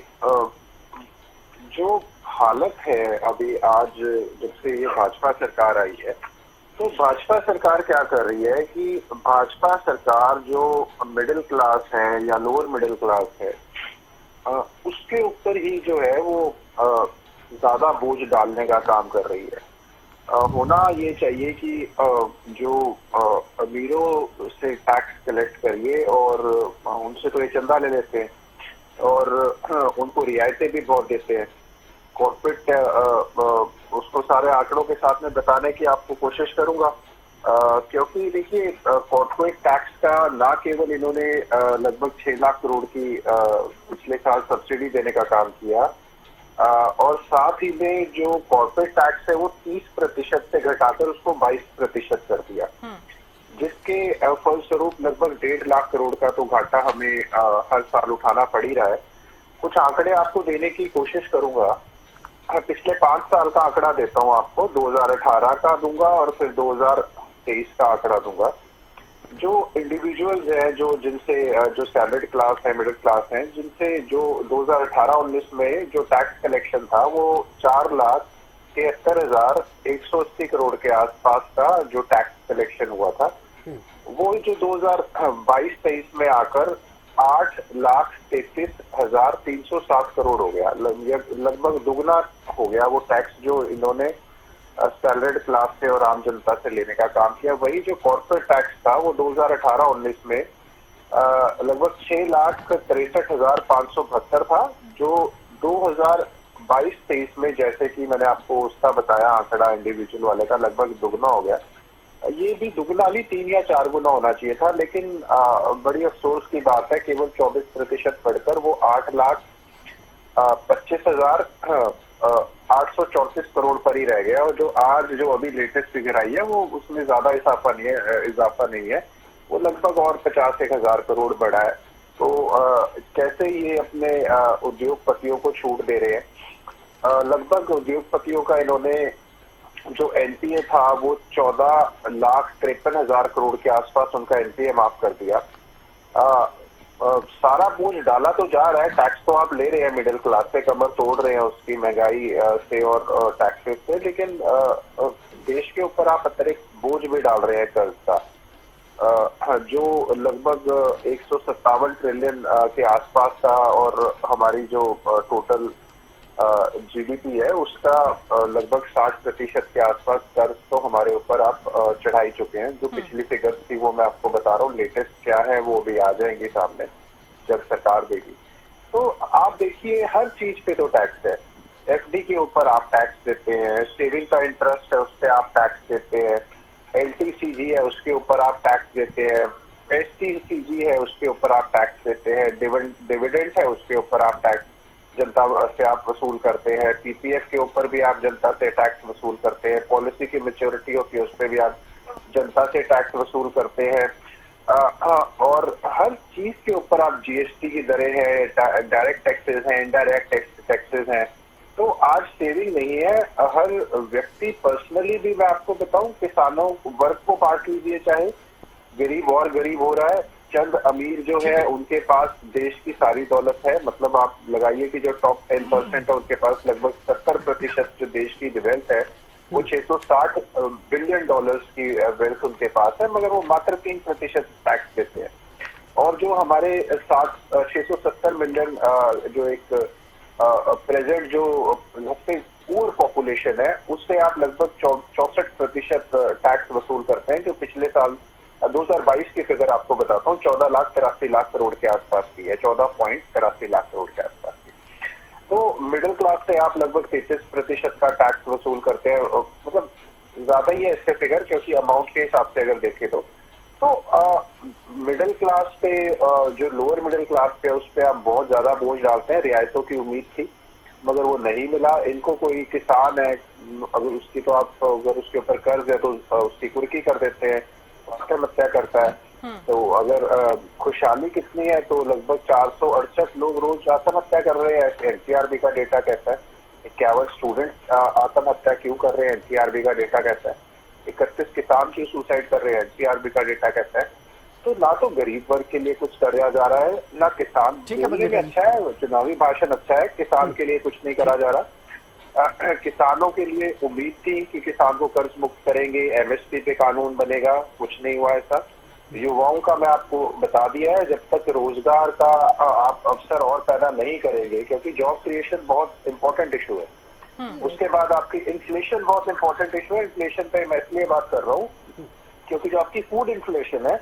जो हालत है अभी आज जब से ये भाजपा सरकार आई है, तो भाजपा सरकार क्या कर रही है कि भाजपा सरकार जो मिडिल क्लास है या लोअर मिडिल क्लास है उसके ऊपर ही जो है वो ज्यादा बोझ डालने का काम कर रही है। होना ये चाहिए कि जो अमीरों से टैक्स कलेक्ट करिए और उनसे तो ये चंदा ले लेते हैं और उनको रियायतें भी बहुत देते हैं। कॉर्पोरेट उसको सारे आंकड़ों के साथ में बताने की आपको कोशिश करूंगा, क्योंकि देखिए कॉर्पोरेट टैक्स का ना केवल इन्होंने लगभग 6 लाख करोड़ की पिछले साल सब्सिडी देने का काम किया और साथ ही में जो कॉर्पोरेट टैक्स है वो 30% से घटाकर उसको 22% कर दिया, जिसके फलस्वरूप लगभग 1.5 लाख करोड़ का तो घाटा हमें हर साल उठाना पड़ ही रहा है। कुछ आंकड़े आपको देने की कोशिश करूंगा। पिछले 5 साल का आंकड़ा देता हूं आपको, 2018 का दूंगा और फिर 2023 का आंकड़ा दूंगा। जो इंडिविजुअल्स हैं जिनसे जो स्टैंडर्ड क्लास है, मिडिल क्लास है, जिनसे जो 2018-19 में जो टैक्स कलेक्शन था वो 4,73,180 करोड़ के आसपास का जो टैक्स कलेक्शन हुआ था, वो जो 2022-23 में आकर 8,33,307 करोड़ हो गया, लगभग दुगना हो गया वो टैक्स जो इन्होंने स्टैंडर्ड क्लास से और आम जनता से लेने का काम किया। वही जो कॉर्पोरेट टैक्स था वो 2018-19 में लगभग 6,63,572 था, जो 2022-23 में जैसे कि मैंने आपको उसका बताया आंकड़ा इंडिविजुअल वाले का लगभग दुगना हो गया। ये भी दुगना नहीं 3 या 4 गुना होना चाहिए था, लेकिन बड़ी अफसोस की बात है केवल 24% बढ़कर वो 8,25,834 करोड़ पर ही रह गया। और जो अभी लेटेस्ट फिगर आई है वो उसमें ज्यादा इजाफा नहीं है, वो लगभग और 50,000 करोड़ बढ़ा है। तो कैसे ये अपने उद्योगपतियों को छूट दे रहे हैं। लगभग उद्योगपतियों का इन्होंने जो एनपीए था वो 14,53,000 करोड़ के आसपास उनका एनपीए माफ कर दिया। सारा बोझ डाला तो जा रहा है, टैक्स तो आप ले रहे हैं, मिडिल क्लास से कमर तोड़ रहे हैं उसकी महंगाई से और टैक्सेस से, लेकिन देश के ऊपर आप अतिरिक्त बोझ भी डाल रहे हैं कर्ज का, जो लगभग 157 ट्रिलियन के आसपास था और हमारी जो टोटल जीडीपी है उसका लगभग 60% के आसपास कर्ज तो हमारे ऊपर आप चढ़ा ही चुके हैं। जो पिछली फिगर्स थी वो मैं आपको बता रहा हूँ, लेटेस्ट क्या है वो भी आ जाएंगे सामने जब सरकार देगी। तो आप देखिए हर चीज पे तो टैक्स है, एफडी के ऊपर आप टैक्स देते हैं, सेविंग का इंटरेस्ट है उस पर आप टैक्स देते हैं, एलटीसीजी है उसके ऊपर आप टैक्स देते हैं, एसटीसीजी है उसके ऊपर आप टैक्स देते हैं, डिविडेंड है उसके ऊपर आप टैक्स जनता से आप वसूल करते हैं, पीपीएफ के ऊपर भी आप जनता से टैक्स वसूल करते हैं, पॉलिसी की मैच्योरिटी होती है उस पर भी आप जनता से टैक्स वसूल करते हैं, और हर चीज के ऊपर आप जीएसटी की दरें हैं, डायरेक्ट टैक्सेस हैं, इनडायरेक्ट टैक्सेस हैं। तो आज सेविंग नहीं है, हर व्यक्ति पर्सनली भी मैं आपको बताऊं, किसानों वर्ग को बांट लीजिए, चाहे गरीब और गरीब हो रहा है, चंद अमीर जो है उनके पास देश की सारी दौलत है। मतलब आप लगाइए कि जो टॉप 10% है उनके पास लगभग 70% जो देश की वेल्थ है वो 660 बिलियन डॉलर्स की वेल्थ उनके पास है, मगर वो मात्र 3% टैक्स देते हैं। और जो हमारे 670 मिलियन जो एक प्रेजेंट जो सबसे पुअर पॉपुलेशन है उससे आप लगभग 64% टैक्स वसूल करते हैं, जो पिछले साल 2022 की फिगर आपको बताता हूँ 14,83,00,000 करोड़ के आसपास की है, 14.83 करोड़ के आसपास की। तो मिडिल क्लास से आप लगभग 33% का टैक्स वसूल करते हैं, मतलब ज्यादा ही है इससे फिगर, क्योंकि अमाउंट के हिसाब से अगर देखें तो मिडिल क्लास पे जो लोअर मिडिल क्लास पे उस पर आप बहुत ज्यादा बोझ डालते हैं। रियायतों की उम्मीद थी मगर वो नहीं मिला इनको। कोई किसान है अगर उसकी तो आप अगर उसके ऊपर कर्ज है तो उसकी कुर्की कर देते हैं, आत्महत्या करता है। तो अगर खुशहाली कितनी है तो लगभग 468 लोग रोज आत्महत्या कर रहे हैं, एनसीआरबी का डेटा कहता है। 51 स्टूडेंट आत्महत्या क्यों कर रहे हैं, एनसीआरबी का डेटा कहता है। 31 किसान क्यों सुसाइड कर रहे हैं, एनसीआरबी का डेटा कहता है। तो ना तो गरीब वर्ग के लिए कुछ कराया जा रहा है, ना किसान। बोलने में अच्छा है, चुनावी भाषण अच्छा है, किसान के लिए कुछ नहीं करा जा रहा। किसानों के लिए उम्मीद थी कि किसान को कर्ज मुक्त करेंगे, एमएसपी पे कानून बनेगा, कुछ नहीं हुआ ऐसा। युवाओं का मैं आपको बता दिया है, जब तक रोजगार का आप अवसर और पैदा नहीं करेंगे, क्योंकि जॉब क्रिएशन बहुत इंपॉर्टेंट इशू है। उसके बाद आपकी इन्फ्लेशन बहुत इंपॉर्टेंट इशू है। इन्फ्लेशन पे मैं इसलिए बात कर रहा हूँ क्योंकि जो आपकी फूड इन्फ्लेशन है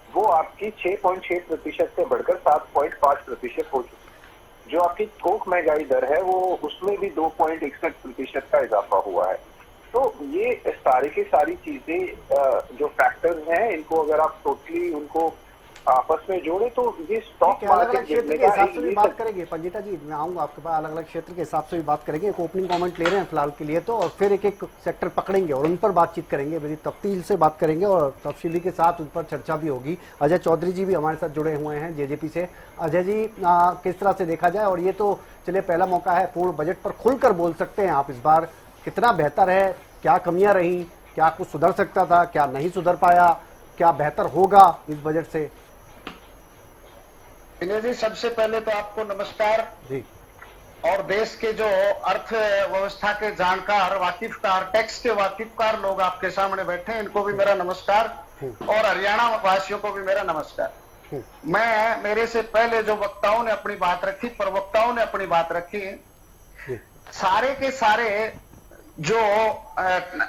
वो आपकी 6.6% से बढ़कर 7.5% हो चुकी है। जो आपकी थोक महंगाई दर है वो उसमें भी 2.61% का इजाफा हुआ है। तो ये सारी की सारी चीजें जो फैक्टर्स हैं, इनको अगर आप टोटली उनको आपस में जोड़े तो ये स्टॉक अलग अलग मार्केट क्षेत्र के हिसाब से भी बात करेंगे। पंडिता जी मैं आऊंगा आपके पास, अलग अलग क्षेत्र के हिसाब से भी बात करेंगे। एक ओपनिंग कमेंट ले रहे हैं फिलहाल के लिए तो, और फिर एक एक सेक्टर पकड़ेंगे और उन पर बातचीत करेंगे, बड़ी तफसील से बात करेंगे और तफसीली के साथ उन पर चर्चा भी होगी। अजय चौधरी जी भी हमारे साथ जुड़े हुए हैं जेजेपी से। अजय जी किस तरह से देखा जाए, और ये तो चलिए पहला मौका है, पूर्ण बजट पर खुलकर बोल सकते हैं आप इस बार, कितना बेहतर है, क्या कमियां रही, क्या कुछ सुधर सकता था, क्या नहीं सुधर पाया, क्या बेहतर होगा इस बजट से? विनय जी, सबसे पहले तो आपको नमस्कार जी। और देश के जो अर्थव्यवस्था के जानकार, वाकिफकार, टैक्स के वाकिफकार लोग आपके सामने बैठे हैं, इनको भी मेरा नमस्कार, और हरियाणा वासियों को भी मेरा नमस्कार। मैं, मेरे से पहले जो वक्ताओं ने अपनी बात रखी, प्रवक्ताओं ने अपनी बात रखी, सारे के सारे जो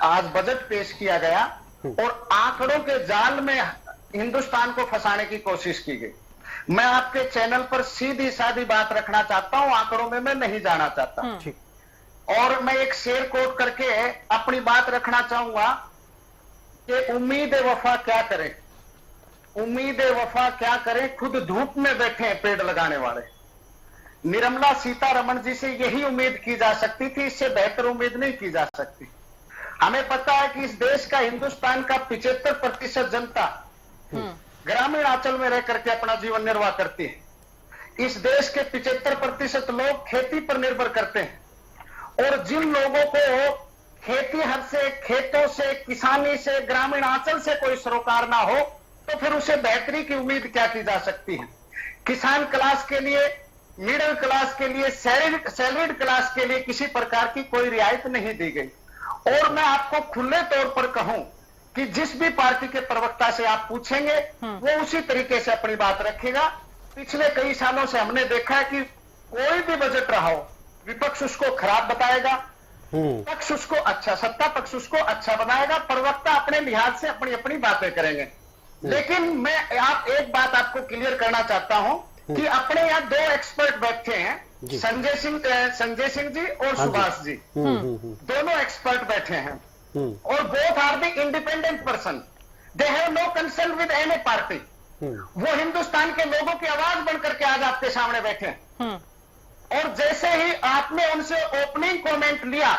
आज बजट पेश किया गया और आंकड़ों के जाल में हिंदुस्तान को फंसाने की कोशिश की गई। मैं आपके चैनल पर सीधी सादी बात रखना चाहता हूं, आंकड़ों में मैं नहीं जाना चाहता। और मैं एक शेर कोट करके अपनी बात रखना चाहूंगा कि उम्मीद वफा क्या करें, उम्मीद वफा क्या करें, खुद धूप में बैठे हैं पेड़ लगाने वाले। निर्मला सीतारमण जी से यही उम्मीद की जा सकती थी, इससे बेहतर उम्मीद नहीं की जा सकती। हमें पता है कि इस देश का, हिंदुस्तान का 75% जनता ग्रामीण अंचल में रह करके अपना जीवन निर्वाह करती है। इस देश के 75% लोग खेती पर निर्भर करते हैं, और जिन लोगों को खेती हर से, खेतों से, किसानी से, ग्रामीण अंचल से कोई सरोकार ना हो, तो फिर उसे बेहतरी की उम्मीद क्या की जा सकती है। किसान क्लास के लिए, मिडिल क्लास के लिए, सैलरीड क्लास के लिए किसी प्रकार की कोई रियायत नहीं दी गई। और मैं आपको खुले तौर पर कहूं कि जिस भी पार्टी के प्रवक्ता से आप पूछेंगे वो उसी तरीके से अपनी बात रखेगा। पिछले कई सालों से हमने देखा है कि कोई भी बजट रहा हो, विपक्ष उसको खराब बताएगा, पक्ष उसको अच्छा, सत्ता पक्ष उसको अच्छा बनाएगा, प्रवक्ता अपने लिहाज से अपनी अपनी बातें करेंगे। लेकिन मैं एक बात आपको क्लियर करना चाहता हूं कि अपने यहाँ 2 एक्सपर्ट बैठे हैं, संजय सिंह जी और सुभाष जी, दोनों एक्सपर्ट बैठे हैं, और both are the independent person, they have no concern with any party. वो हिंदुस्तान के लोगों की आवाज बनकर के आज आपके सामने बैठे हैं। और जैसे ही आपने उनसे ओपनिंग कमेंट लिया,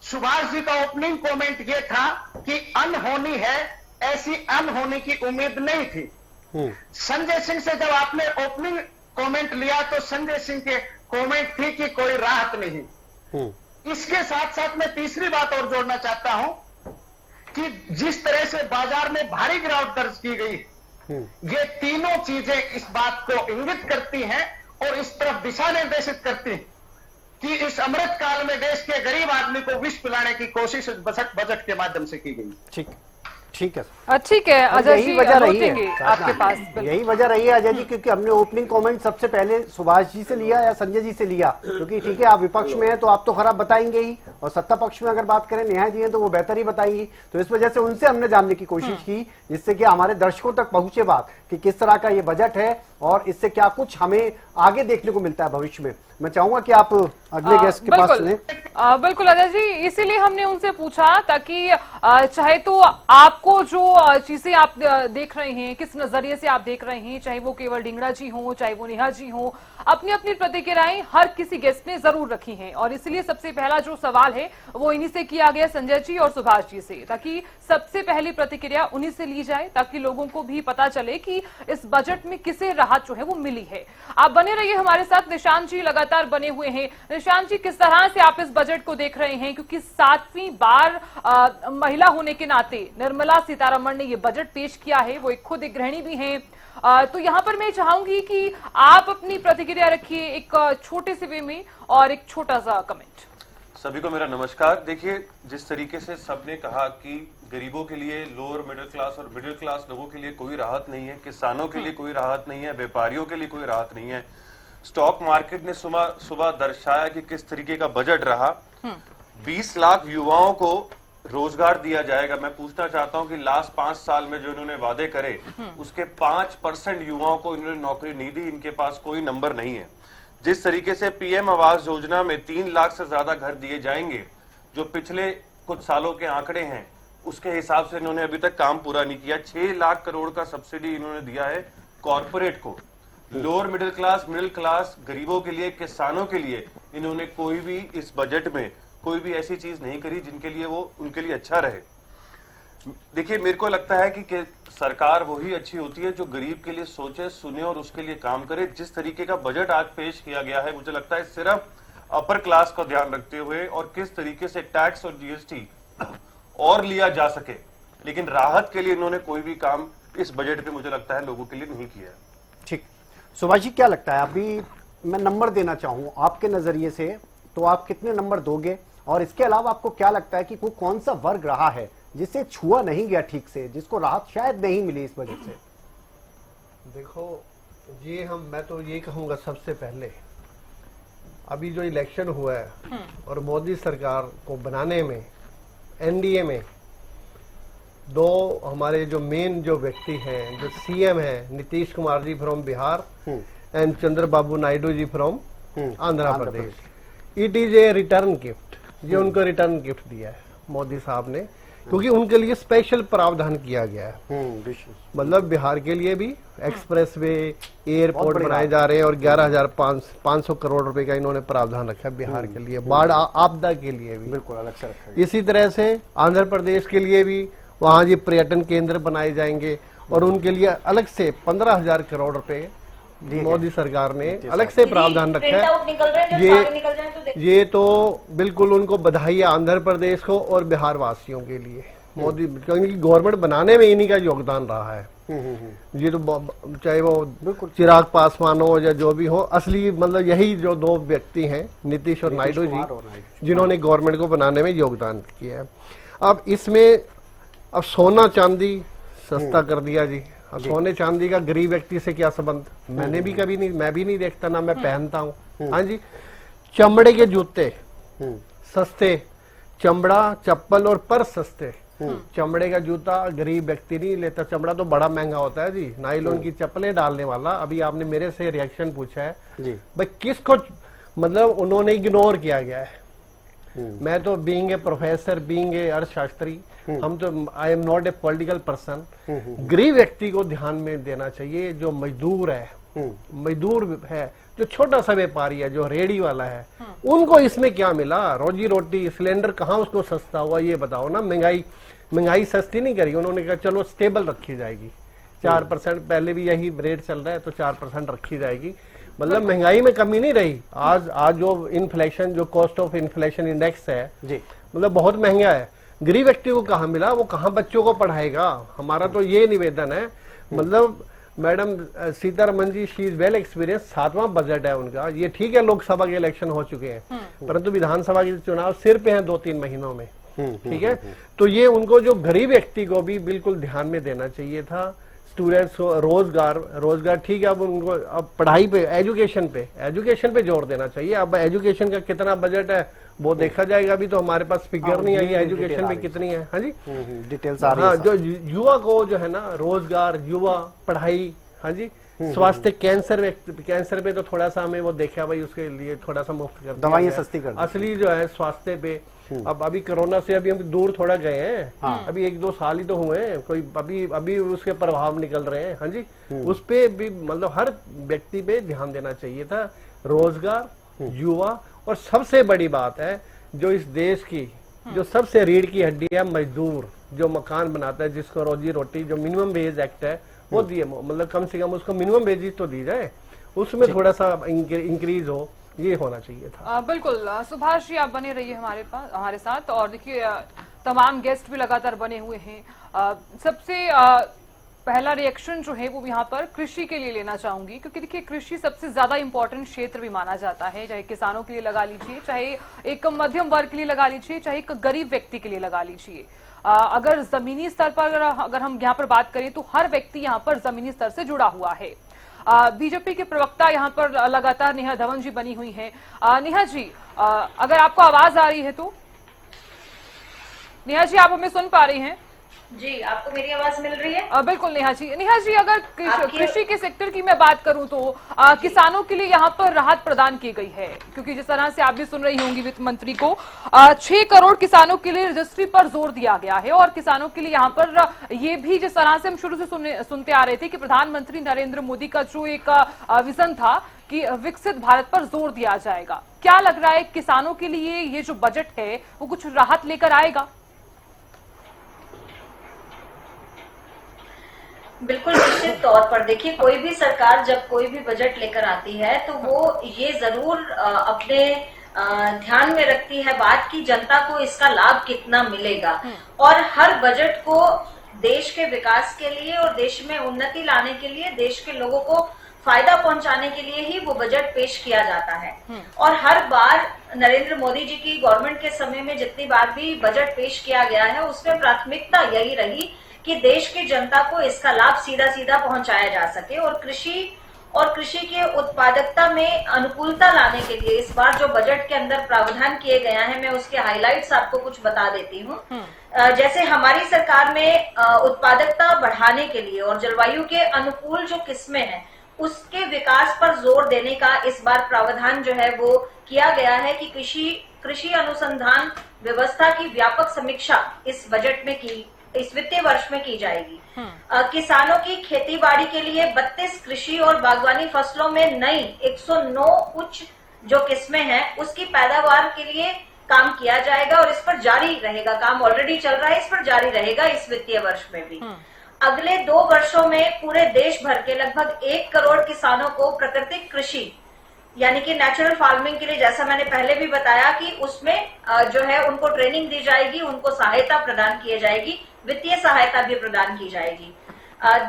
सुभाष जी का ओपनिंग कमेंट ये था कि अनहोनी है, ऐसी अनहोनी की उम्मीद नहीं थी। संजय सिंह से जब आपने ओपनिंग कमेंट लिया तो संजय सिंह के कमेंट थी कि कोई राहत नहीं। इसके साथ साथ मैं तीसरी बात और जोड़ना चाहता हूं कि जिस तरह से बाजार में भारी गिरावट दर्ज की गई, ये तीनों चीजें इस बात को इंगित करती हैं और इस तरफ दिशा निर्देशित करती हैं कि इस अमृत काल में देश के गरीब आदमी को विष पिलाने की कोशिश बजट के माध्यम से की गई। ठीक है, ठीक है अजय जी, वजह रही है आपके पास, यही वजह रही है अजय जी, क्योंकि हमने ओपनिंग कमेंट सबसे पहले सुभाष जी से लिया या संजय जी से लिया, क्योंकि ठीक है आप विपक्ष में हैं तो आप तो खराब बताएंगे ही, और सत्ता पक्ष में अगर बात करें नेहा जी हैं तो वो बेहतर ही बताएंगी। तो इस वजह से उनसे हमने जानने की कोशिश की, जिससे कि हमारे दर्शकों तक पहुंचे बात कि किस तरह का ये बजट है और इससे क्या कुछ हमें आगे देखने को मिलता है भविष्य में। मैं चाहूंगा कि आप अगले गेस्ट के पास सुने। बिल्कुल अजय जी, इसीलिए हमने उनसे पूछा ताकि चाहे तो आपको जो चीजें आप देख रहे हैं, किस नजरिए से आप देख रहे हैं, चाहे वो केवल ढींगड़ा जी हो, चाहे वो नेहा जी हो, अपनी अपनी प्रतिक्रियाएं हर किसी गेस्ट ने जरूर रखी हैं। और इसलिए सबसे पहला जो सवाल है वो इन्हीं से किया गया, संजय जी और सुभाष जी से, ताकि सबसे पहली प्रतिक्रिया उन्हीं से ली जाए, ताकि लोगों को भी पता चले कि इस बजट में किसे राहत जो है वो मिली है। आप बने रहिए हमारे साथ, निशांत जी लगातार बने हुए हैं। निशांत जी, किस तरह से आप इस बजट को देख रहे हैं, क्योंकि 7वीं बार महिला होने के नाते निर्मला सीतारमण ने ये बजट पेश किया है, वो खुद एक गृहिणी भी हैं, तो यहां पर मैं चाहूंगी कि आप अपनी प्रतिक्रिया रखिए एक छोटे से वे में और एक छोटा सा कमेंट। सभी को मेरा नमस्कार। देखिए, जिस तरीके से सबने कहा कि गरीबों के लिए, लोअर मिडिल क्लास और मिडिल क्लास लोगों के लिए कोई राहत नहीं है, किसानों के लिए कोई राहत नहीं है, व्यापारियों के लिए कोई राहत नहीं है। स्टॉक मार्केट ने सुबह दर्शाया कि किस तरीके का बजट रहा। 20 लाख युवाओं को रोजगार दिया जाएगा। मैं पूछना चाहता हूं कि लास्ट 5 साल में जो इन्होंने वादे करे उसके 5% युवाओं को इन्होंने नौकरी नहीं दी। इनके पास कोई नंबर नहीं है। जिस तरीके से पीएम आवास योजना में 3 लाख से ज्यादा घर दिए जाएंगे, जो पिछले कुछ सालों के आंकड़े हैं उसके हिसाब से इन्होंने अभी तक काम पूरा नहीं किया। 6 लाख करोड़ का सब्सिडी इन्होंने दिया है कॉर्पोरेट को। लोअर मिडिल क्लास गरीबों के लिए, किसानों के लिए इन्होंने कोई भी इस बजट में कोई भी ऐसी चीज नहीं करी जिनके लिए वो उनके लिए अच्छा रहे। देखिए, मेरे को लगता है कि सरकार वही अच्छी होती है जो गरीब के लिए सोचे, सुने और उसके लिए काम करे। जिस तरीके का बजट आज पेश किया गया है, मुझे लगता है सिर्फ अपर क्लास को ध्यान रखते हुए और किस तरीके से टैक्स और जीएसटी और लिया जा सके, लेकिन राहत के लिए इन्होंने कोई भी काम इस बजट पे मुझे लगता है लोगों के लिए नहीं किया है। ठीक, सुभाष जी क्या लगता है? अभी मैं नंबर देना चाहूं आपके नजरिए से, तो आप कितने नंबर दोगे? और इसके अलावा आपको क्या लगता है कि वो कौन सा वर्ग रहा है जिसे छुआ नहीं गया ठीक से, जिसको राहत शायद नहीं मिली इस बजट से? देखो, ये मैं तो ये कहूंगा, सबसे पहले अभी जो इलेक्शन हुआ है और मोदी सरकार को बनाने में एनडीए में दो हमारे जो मेन जो व्यक्ति हैं, जो सीएम हैं, Nitish Kumar ji from Bihar and Chandrababu Naidu ji from Andhra Pradesh. It is a return gift, ये उनको रिटर्न गिफ्ट दिया है मोदी साहब ने, क्योंकि उनके लिए स्पेशल प्रावधान किया गया है। मतलब बिहार के लिए भी एक्सप्रेसवे, एयरपोर्ट बनाए जा रहे हैं और 11,500 करोड़ रुपए का इन्होंने प्रावधान रखा है बिहार के लिए, बाढ़ आपदा के लिए भी बिल्कुल अलग से रखा है। इसी तरह से आंध्र प्रदेश के लिए भी वहां ये पर्यटन केंद्र बनाए जाएंगे और उनके लिए अलग से 15,000 करोड़ रुपए मोदी सरकार ने अलग से प्रावधान रखा है। ये तो बिल्कुल उनको बधाई है आंध्र प्रदेश को और बिहार वासियों के लिए। मोदी, क्योंकि गवर्नमेंट बनाने में इन्हीं का योगदान रहा है। ये तो चाहे वो चिराग पासवान हो या जो भी हो, असली मतलब यही जो दो व्यक्ति हैं, नीतीश और नायडू जी, जिन्होंने गवर्नमेंट को बनाने में योगदान किया है। अब इसमें अब सोना चांदी सस्ता कर दिया जी। सोने चांदी का गरीब व्यक्ति से क्या संबंध? मैंने भी कभी नहीं, मैं भी नहीं देखता, ना मैं पहनता हूँ। हाँ जी, चमड़े के जूते सस्ते, चमड़ा चप्पल और पर्स सस्ते। चमड़े का जूता गरीब व्यक्ति नहीं लेता, चमड़ा तो बड़ा महंगा होता है जी। नायलॉन की चप्पलें डालने वाला, अभी आपने मेरे से रिएक्शन पूछा है भाई, किसको मतलब उन्होंने इग्नोर किया गया है। मैं तो being a professor, being a अर्थशास्त्री, हम तो I am not a political person. गरीब व्यक्ति को ध्यान में देना चाहिए, जो मजदूर है, मजदूर है, जो छोटा सा व्यापारी है, जो रेडी वाला है, उनको इसमें क्या मिला? रोजी रोटी, सिलेंडर कहाँ उसको सस्ता हुआ, ये बताओ ना। महंगाई सस्ती नहीं करी उन्होंने, कहा चलो स्टेबल रखी जाएगी, 4%, पहले भी यही रेट चल रहा है तो 4% रखी जाएगी। मतलब महंगाई में कमी नहीं रही। आज जो इन्फ्लेशन, जो कॉस्ट ऑफ इन्फ्लेशन इंडेक्स है जी, मतलब बहुत महंगा है। गरीब व्यक्ति को कहाँ मिला? वो कहाँ बच्चों को पढ़ाएगा? हमारा तो ये निवेदन है, मतलब madam Sitharaman ji, she is well experience, 7वां बजट है उनका। ये ठीक है, लोकसभा के इलेक्शन हो चुके हैं, परंतु विधानसभा के चुनाव सिर पे हैं 2-3 महीनों में, ठीक है। तो ये उनको, जो गरीब व्यक्ति को भी बिल्कुल ध्यान में देना चाहिए था। स्टूडेंट्स को रोजगार ठीक है, अब उनको अब पढ़ाई पे, एजुकेशन पे जोर देना चाहिए। अब एजुकेशन का कितना बजट है वो देखा जाएगा, अभी तो हमारे पास फिगर नहीं आई एजुकेशन पे कितनी है। हाँ जी, डिटेल्स आ रही है। हाँ, जो युवा को जो है ना, रोजगार, युवा, पढ़ाई, हाँ जी, स्वास्थ्य, कैंसर पे तो थोड़ा सा हमें वो देखा भाई, उसके लिए थोड़ा सा मुफ्त कर, दवाइयां सस्ती कर, असली जो है स्वास्थ्य पे। अब अभी कोरोना से अभी हम दूर थोड़ा गए हैं, अभी 1-2 साल ही तो हुए हैं, कोई अभी उसके प्रभाव निकल रहे हैं। हाँ जी, उस पे भी मतलब हर व्यक्ति पे ध्यान देना चाहिए था। रोजगार, युवा, और सबसे बड़ी बात है, जो इस देश की जो सबसे रीढ़ की हड्डी है, मजदूर, जो मकान बनाता है, जिसको रोजी रोटी, जो मिनिमम वेज एक्ट है वो दिए, मतलब कम से कम उसको मिनिमम वेजेस तो दी जाए, उसमें थोड़ा सा इंक्रीज हो, ये होना चाहिए था। बिल्कुल सुभाष जी, आप बने रहिए हमारे साथ। और देखिए, तमाम गेस्ट भी लगातार बने हुए हैं। सबसे पहला रिएक्शन जो है वो यहाँ पर कृषि के लिए लेना चाहूंगी, क्योंकि देखिए कृषि सबसे ज्यादा इंपॉर्टेंट क्षेत्र भी माना जाता है, चाहे किसानों के लिए लगा लीजिए, चाहे एक मध्यम वर्ग के लिए लगा लीजिए, चाहे एक गरीब व्यक्ति के लिए लगा लीजिए। अगर जमीनी स्तर पर अगर हम यहाँ पर बात करें तो हर व्यक्ति यहाँ पर जमीनी स्तर से जुड़ा हुआ है। बीजेपी के प्रवक्ता यहाँ पर लगातार नेहा धवन जी बनी हुई हैं। नेहा जी, अगर आपको आवाज आ रही है तो नेहा जी आप हमें सुन पा रही हैं? जी, आपको मेरी आवाज मिल रही है? बिल्कुल नेहा जी, अगर कृषि के सेक्टर की मैं बात करूं तो किसानों के लिए यहाँ पर राहत प्रदान की गई है, क्योंकि जिस तरह से आप भी सुन रही होंगी वित्त मंत्री को 6 करोड़ किसानों के लिए रजिस्ट्री पर जोर दिया गया है। और किसानों के लिए यहाँ पर ये भी जिस तरह से हम शुरू से सुनते आ रहे थे कि प्रधानमंत्री नरेंद्र मोदी का जो एक विजन था कि विकसित भारत पर जोर दिया जाएगा, क्या लग रहा है किसानों के लिए ये जो बजट है वो कुछ राहत लेकर आएगा? बिल्कुल निश्चित तौर पर देखिए, कोई भी सरकार जब कोई भी बजट लेकर आती है तो वो ये जरूर अपने ध्यान में रखती है बात की जनता को इसका लाभ कितना मिलेगा, और हर बजट को देश के विकास के लिए और देश में उन्नति लाने के लिए, देश के लोगों को फायदा पहुंचाने के लिए ही वो बजट पेश किया जाता है। और हर बार नरेंद्र मोदी जी की गवर्नमेंट के समय में जितनी बार भी बजट पेश किया गया है उसमें प्राथमिकता यही रही कि देश की जनता को इसका लाभ सीधा सीधा पहुंचाया जा सके। और कृषि के उत्पादकता में अनुकूलता लाने के लिए इस बार जो बजट के अंदर प्रावधान किए गया है, मैं उसके हाइलाइट्स आपको कुछ बता देती हूँ। जैसे हमारी सरकार में उत्पादकता बढ़ाने के लिए और जलवायु के अनुकूल जो किस्में हैं उसके विकास पर जोर देने का इस बार प्रावधान जो है वो किया गया है कि कृषि अनुसंधान व्यवस्था की व्यापक समीक्षा इस बजट में इस वित्तीय वर्ष में की जाएगी। किसानों की खेती बाड़ी के लिए 32 कृषि और बागवानी फसलों में नई 109 उच्च जो किस्में हैं उसकी पैदावार के लिए काम किया जाएगा, और इस पर जारी रहेगा, काम ऑलरेडी चल रहा है, इस पर जारी रहेगा इस वित्तीय वर्ष में भी। अगले 2 वर्षों में पूरे देश भर के लगभग 1 करोड़ किसानों को प्राकृतिक कृषि यानी कि नेचुरल फार्मिंग के लिए, जैसा मैंने पहले भी बताया कि उसमें जो है उनको ट्रेनिंग दी जाएगी, उनको सहायता प्रदान की जाएगी, वित्तीय सहायता भी प्रदान की जाएगी।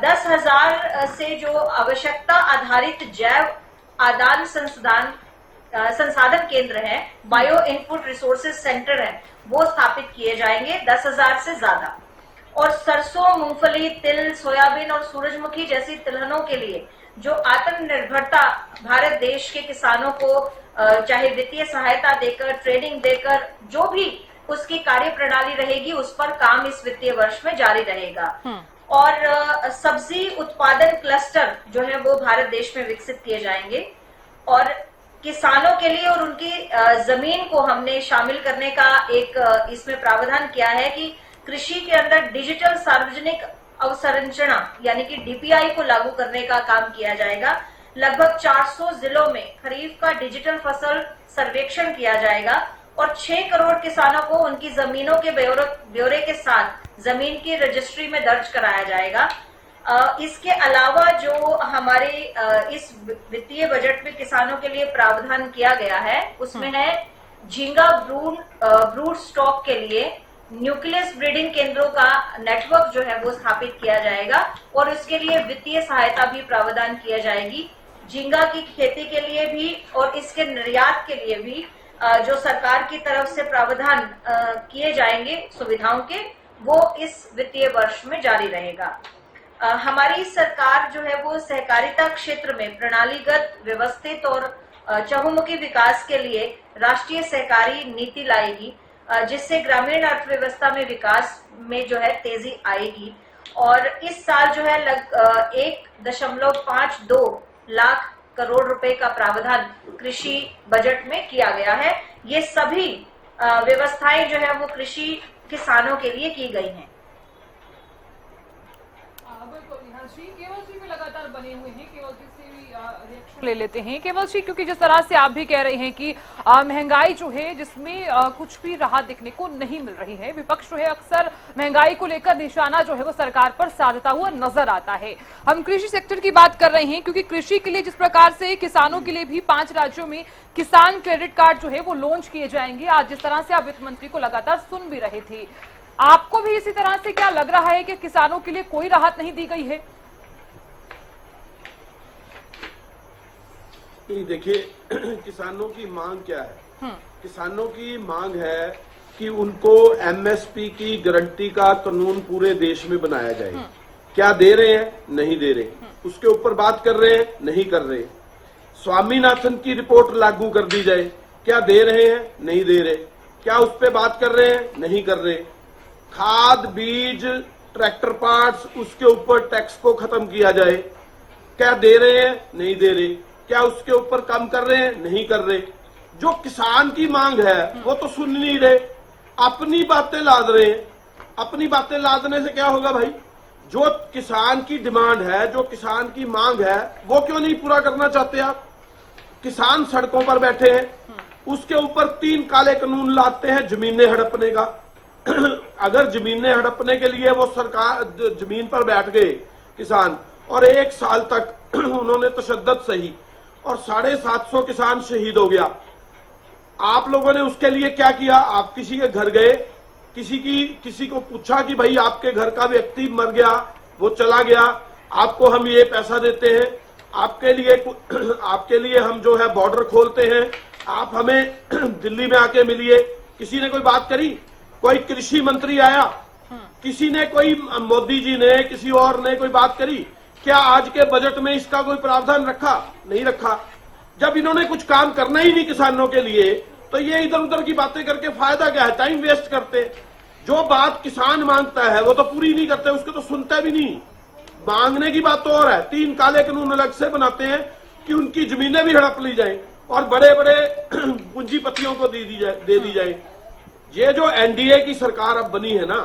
10,000 से जो आवश्यकता आधारित जैव आदान संसाधन केंद्र है, बायो इनपुट रिसोर्सेज सेंटर है, वो स्थापित किए जाएंगे 10,000 से ज्यादा। और सरसों, मूंगफली, तिल, सोयाबीन और सूरजमुखी जैसी तिलहनों के लिए जो आत्मनिर्भरता भारत देश के किसानों को चाहे वित्तीय सहायता देकर, ट्रेनिंग देकर, जो भी उसकी कार्य प्रणाली रहेगी उस पर काम इस वित्तीय वर्ष में जारी रहेगा। और सब्जी उत्पादन क्लस्टर जो है वो भारत देश में विकसित किए जाएंगे। और किसानों के लिए और उनकी जमीन को हमने शामिल करने का एक इसमें प्रावधान किया है कि कृषि के अंदर डिजिटल सार्वजनिक अवसंरचना यानी कि डीपीआई को लागू करने का काम किया जाएगा। लगभग 400 जिलों में खरीफ का डिजिटल फसल सर्वेक्षण किया जाएगा और 6 करोड़ किसानों को उनकी जमीनों के ब्यौरे के साथ जमीन की रजिस्ट्री में दर्ज कराया जाएगा। इसके अलावा जो हमारे इस वित्तीय बजट में किसानों के लिए प्रावधान किया गया है उसमें है झींगा ब्रूड स्टॉक के लिए न्यूक्लियस ब्रीडिंग केंद्रों का नेटवर्क जो है वो स्थापित किया जाएगा और इसके लिए वित्तीय सहायता भी प्रावधान किया जाएगी। झींगा की खेती के लिए भी और इसके निर्यात के लिए भी जो सरकार की तरफ से प्रावधान किए जाएंगे सुविधाओं के, वो इस वित्तीय वर्ष में जारी रहेगा। हमारी सरकार जो है वो सहकारिता क्षेत्र में प्रणालीगत, व्यवस्थित और चहुमुखी विकास के लिए राष्ट्रीय सहकारी नीति लाएगी, जिससे ग्रामीण अर्थव्यवस्था में विकास में जो है तेजी आएगी। और इस साल जो है 1.52 लाख करोड़ रुपए का प्रावधान कृषि बजट में किया गया है। ये सभी व्यवस्थाएं जो है वो कृषि किसानों के लिए की गई हैं। केवल जी भी लगातार बने हुए हैं, केवल जी से भी रिएक्शन ले लेते हैं। केवल जी, क्योंकि जिस तरह से आप भी कह रहे हैं कि महंगाई जो है जिसमें कुछ भी राहत देखने को नहीं मिल रही है, विपक्ष जो है अक्सर महंगाई को लेकर निशाना जो है वो सरकार पर साधता हुआ नजर आता है। हम कृषि सेक्टर की बात कर रहे हैं क्योंकि कृषि के लिए जिस प्रकार से किसानों के लिए भी 5 राज्यों में किसान क्रेडिट कार्ड जो है वो लॉन्च किए जाएंगे। आज जिस तरह से आप वित्त मंत्री को लगातार सुन भी रहे थे, आपको भी इसी तरह से क्या लग रहा है कि किसानों के लिए कोई राहत नहीं दी गई है? देखिए किसानों की मांग क्या है? किसानों की मांग है कि उनको एमएसपी की गारंटी का कानून पूरे देश में बनाया जाए। क्या दे रहे हैं? नहीं दे रहे। उसके ऊपर बात कर रहे हैं? नहीं कर रहे। स्वामीनाथन की रिपोर्ट लागू कर दी जाए। क्या दे रहे हैं? नहीं दे रहे। क्या उस पर बात कर रहे हैं? नहीं कर रहे। खाद, बीज, ट्रैक्टर पार्ट्स, उसके ऊपर टैक्स को खत्म किया जाए। क्या दे रहे हैं? नहीं दे रहे। क्या उसके ऊपर कम कर रहे हैं? नहीं कर रहे। जो किसान की मांग है वो तो सुन नहीं रहे, अपनी बातें लाद रहे हैं। अपनी बातें लादने से क्या होगा भाई? जो किसान की डिमांड है, जो किसान की मांग है, वो क्यों नहीं पूरा करना चाहते आप? किसान सड़कों पर बैठे हैं, उसके ऊपर 3 काले कानून लाते हैं जमीनें हड़पने का। अगर जमीनें हड़पने के लिए वो सरकार जमीन पर बैठ गए किसान और 1 साल तक उन्होंने तशद्दद सही और 750 किसान शहीद हो गया, आप लोगों ने उसके लिए क्या किया? आप किसी के घर गए, किसी को पूछा कि भाई आपके घर का व्यक्ति मर गया, वो चला गया, आपको हम ये पैसा देते हैं, आपके लिए हम जो है बॉर्डर खोलते हैं, आप हमें दिल्ली में आके मिलिए। किसी ने कोई बात करी? कोई कृषि मंत्री आया? किसी ने कोई, मोदी जी ने, किसी और ने कोई बात करी? क्या आज के बजट में इसका कोई प्रावधान रखा? नहीं रखा। जब इन्होंने कुछ काम करना ही नहीं किसानों के लिए, तो ये इधर उधर की बातें करके फायदा क्या है? टाइम वेस्ट करते। जो बात किसान मांगता है वो तो पूरी नहीं करते, उसको तो सुनते भी नहीं। मांगने की बात तो और है, 3 काले कानून अलग से बनाते हैं कि उनकी जमीनें भी हड़प ली जाए और बड़े बड़े पूंजीपतियों को दे दी जाए। ये जो एनडीए की सरकार अब बनी है ना,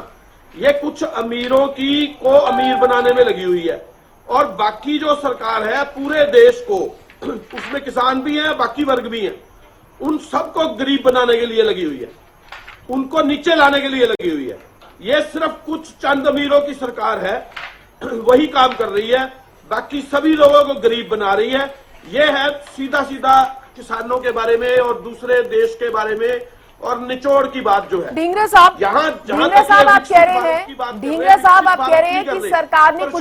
ये कुछ अमीरों को अमीर बनाने में लगी हुई है और बाकी जो सरकार है पूरे देश को, उसमें किसान भी हैं, बाकी वर्ग भी हैं, उन सबको गरीब बनाने के लिए लगी हुई है, उनको नीचे लाने के लिए लगी हुई है। ये सिर्फ कुछ चंद अमीरों की सरकार है, वही काम कर रही है, बाकी सभी लोगों को गरीब बना रही है। ये है सीधा सीधा किसानों के बारे में और दूसरे देश के बारे में और निचोड़ की बात जो है। ढींगरा साहब, जहां आप कह रहे हैं, ढींगरा साहब आप कह रहे हैं कि सरकार ने कुछ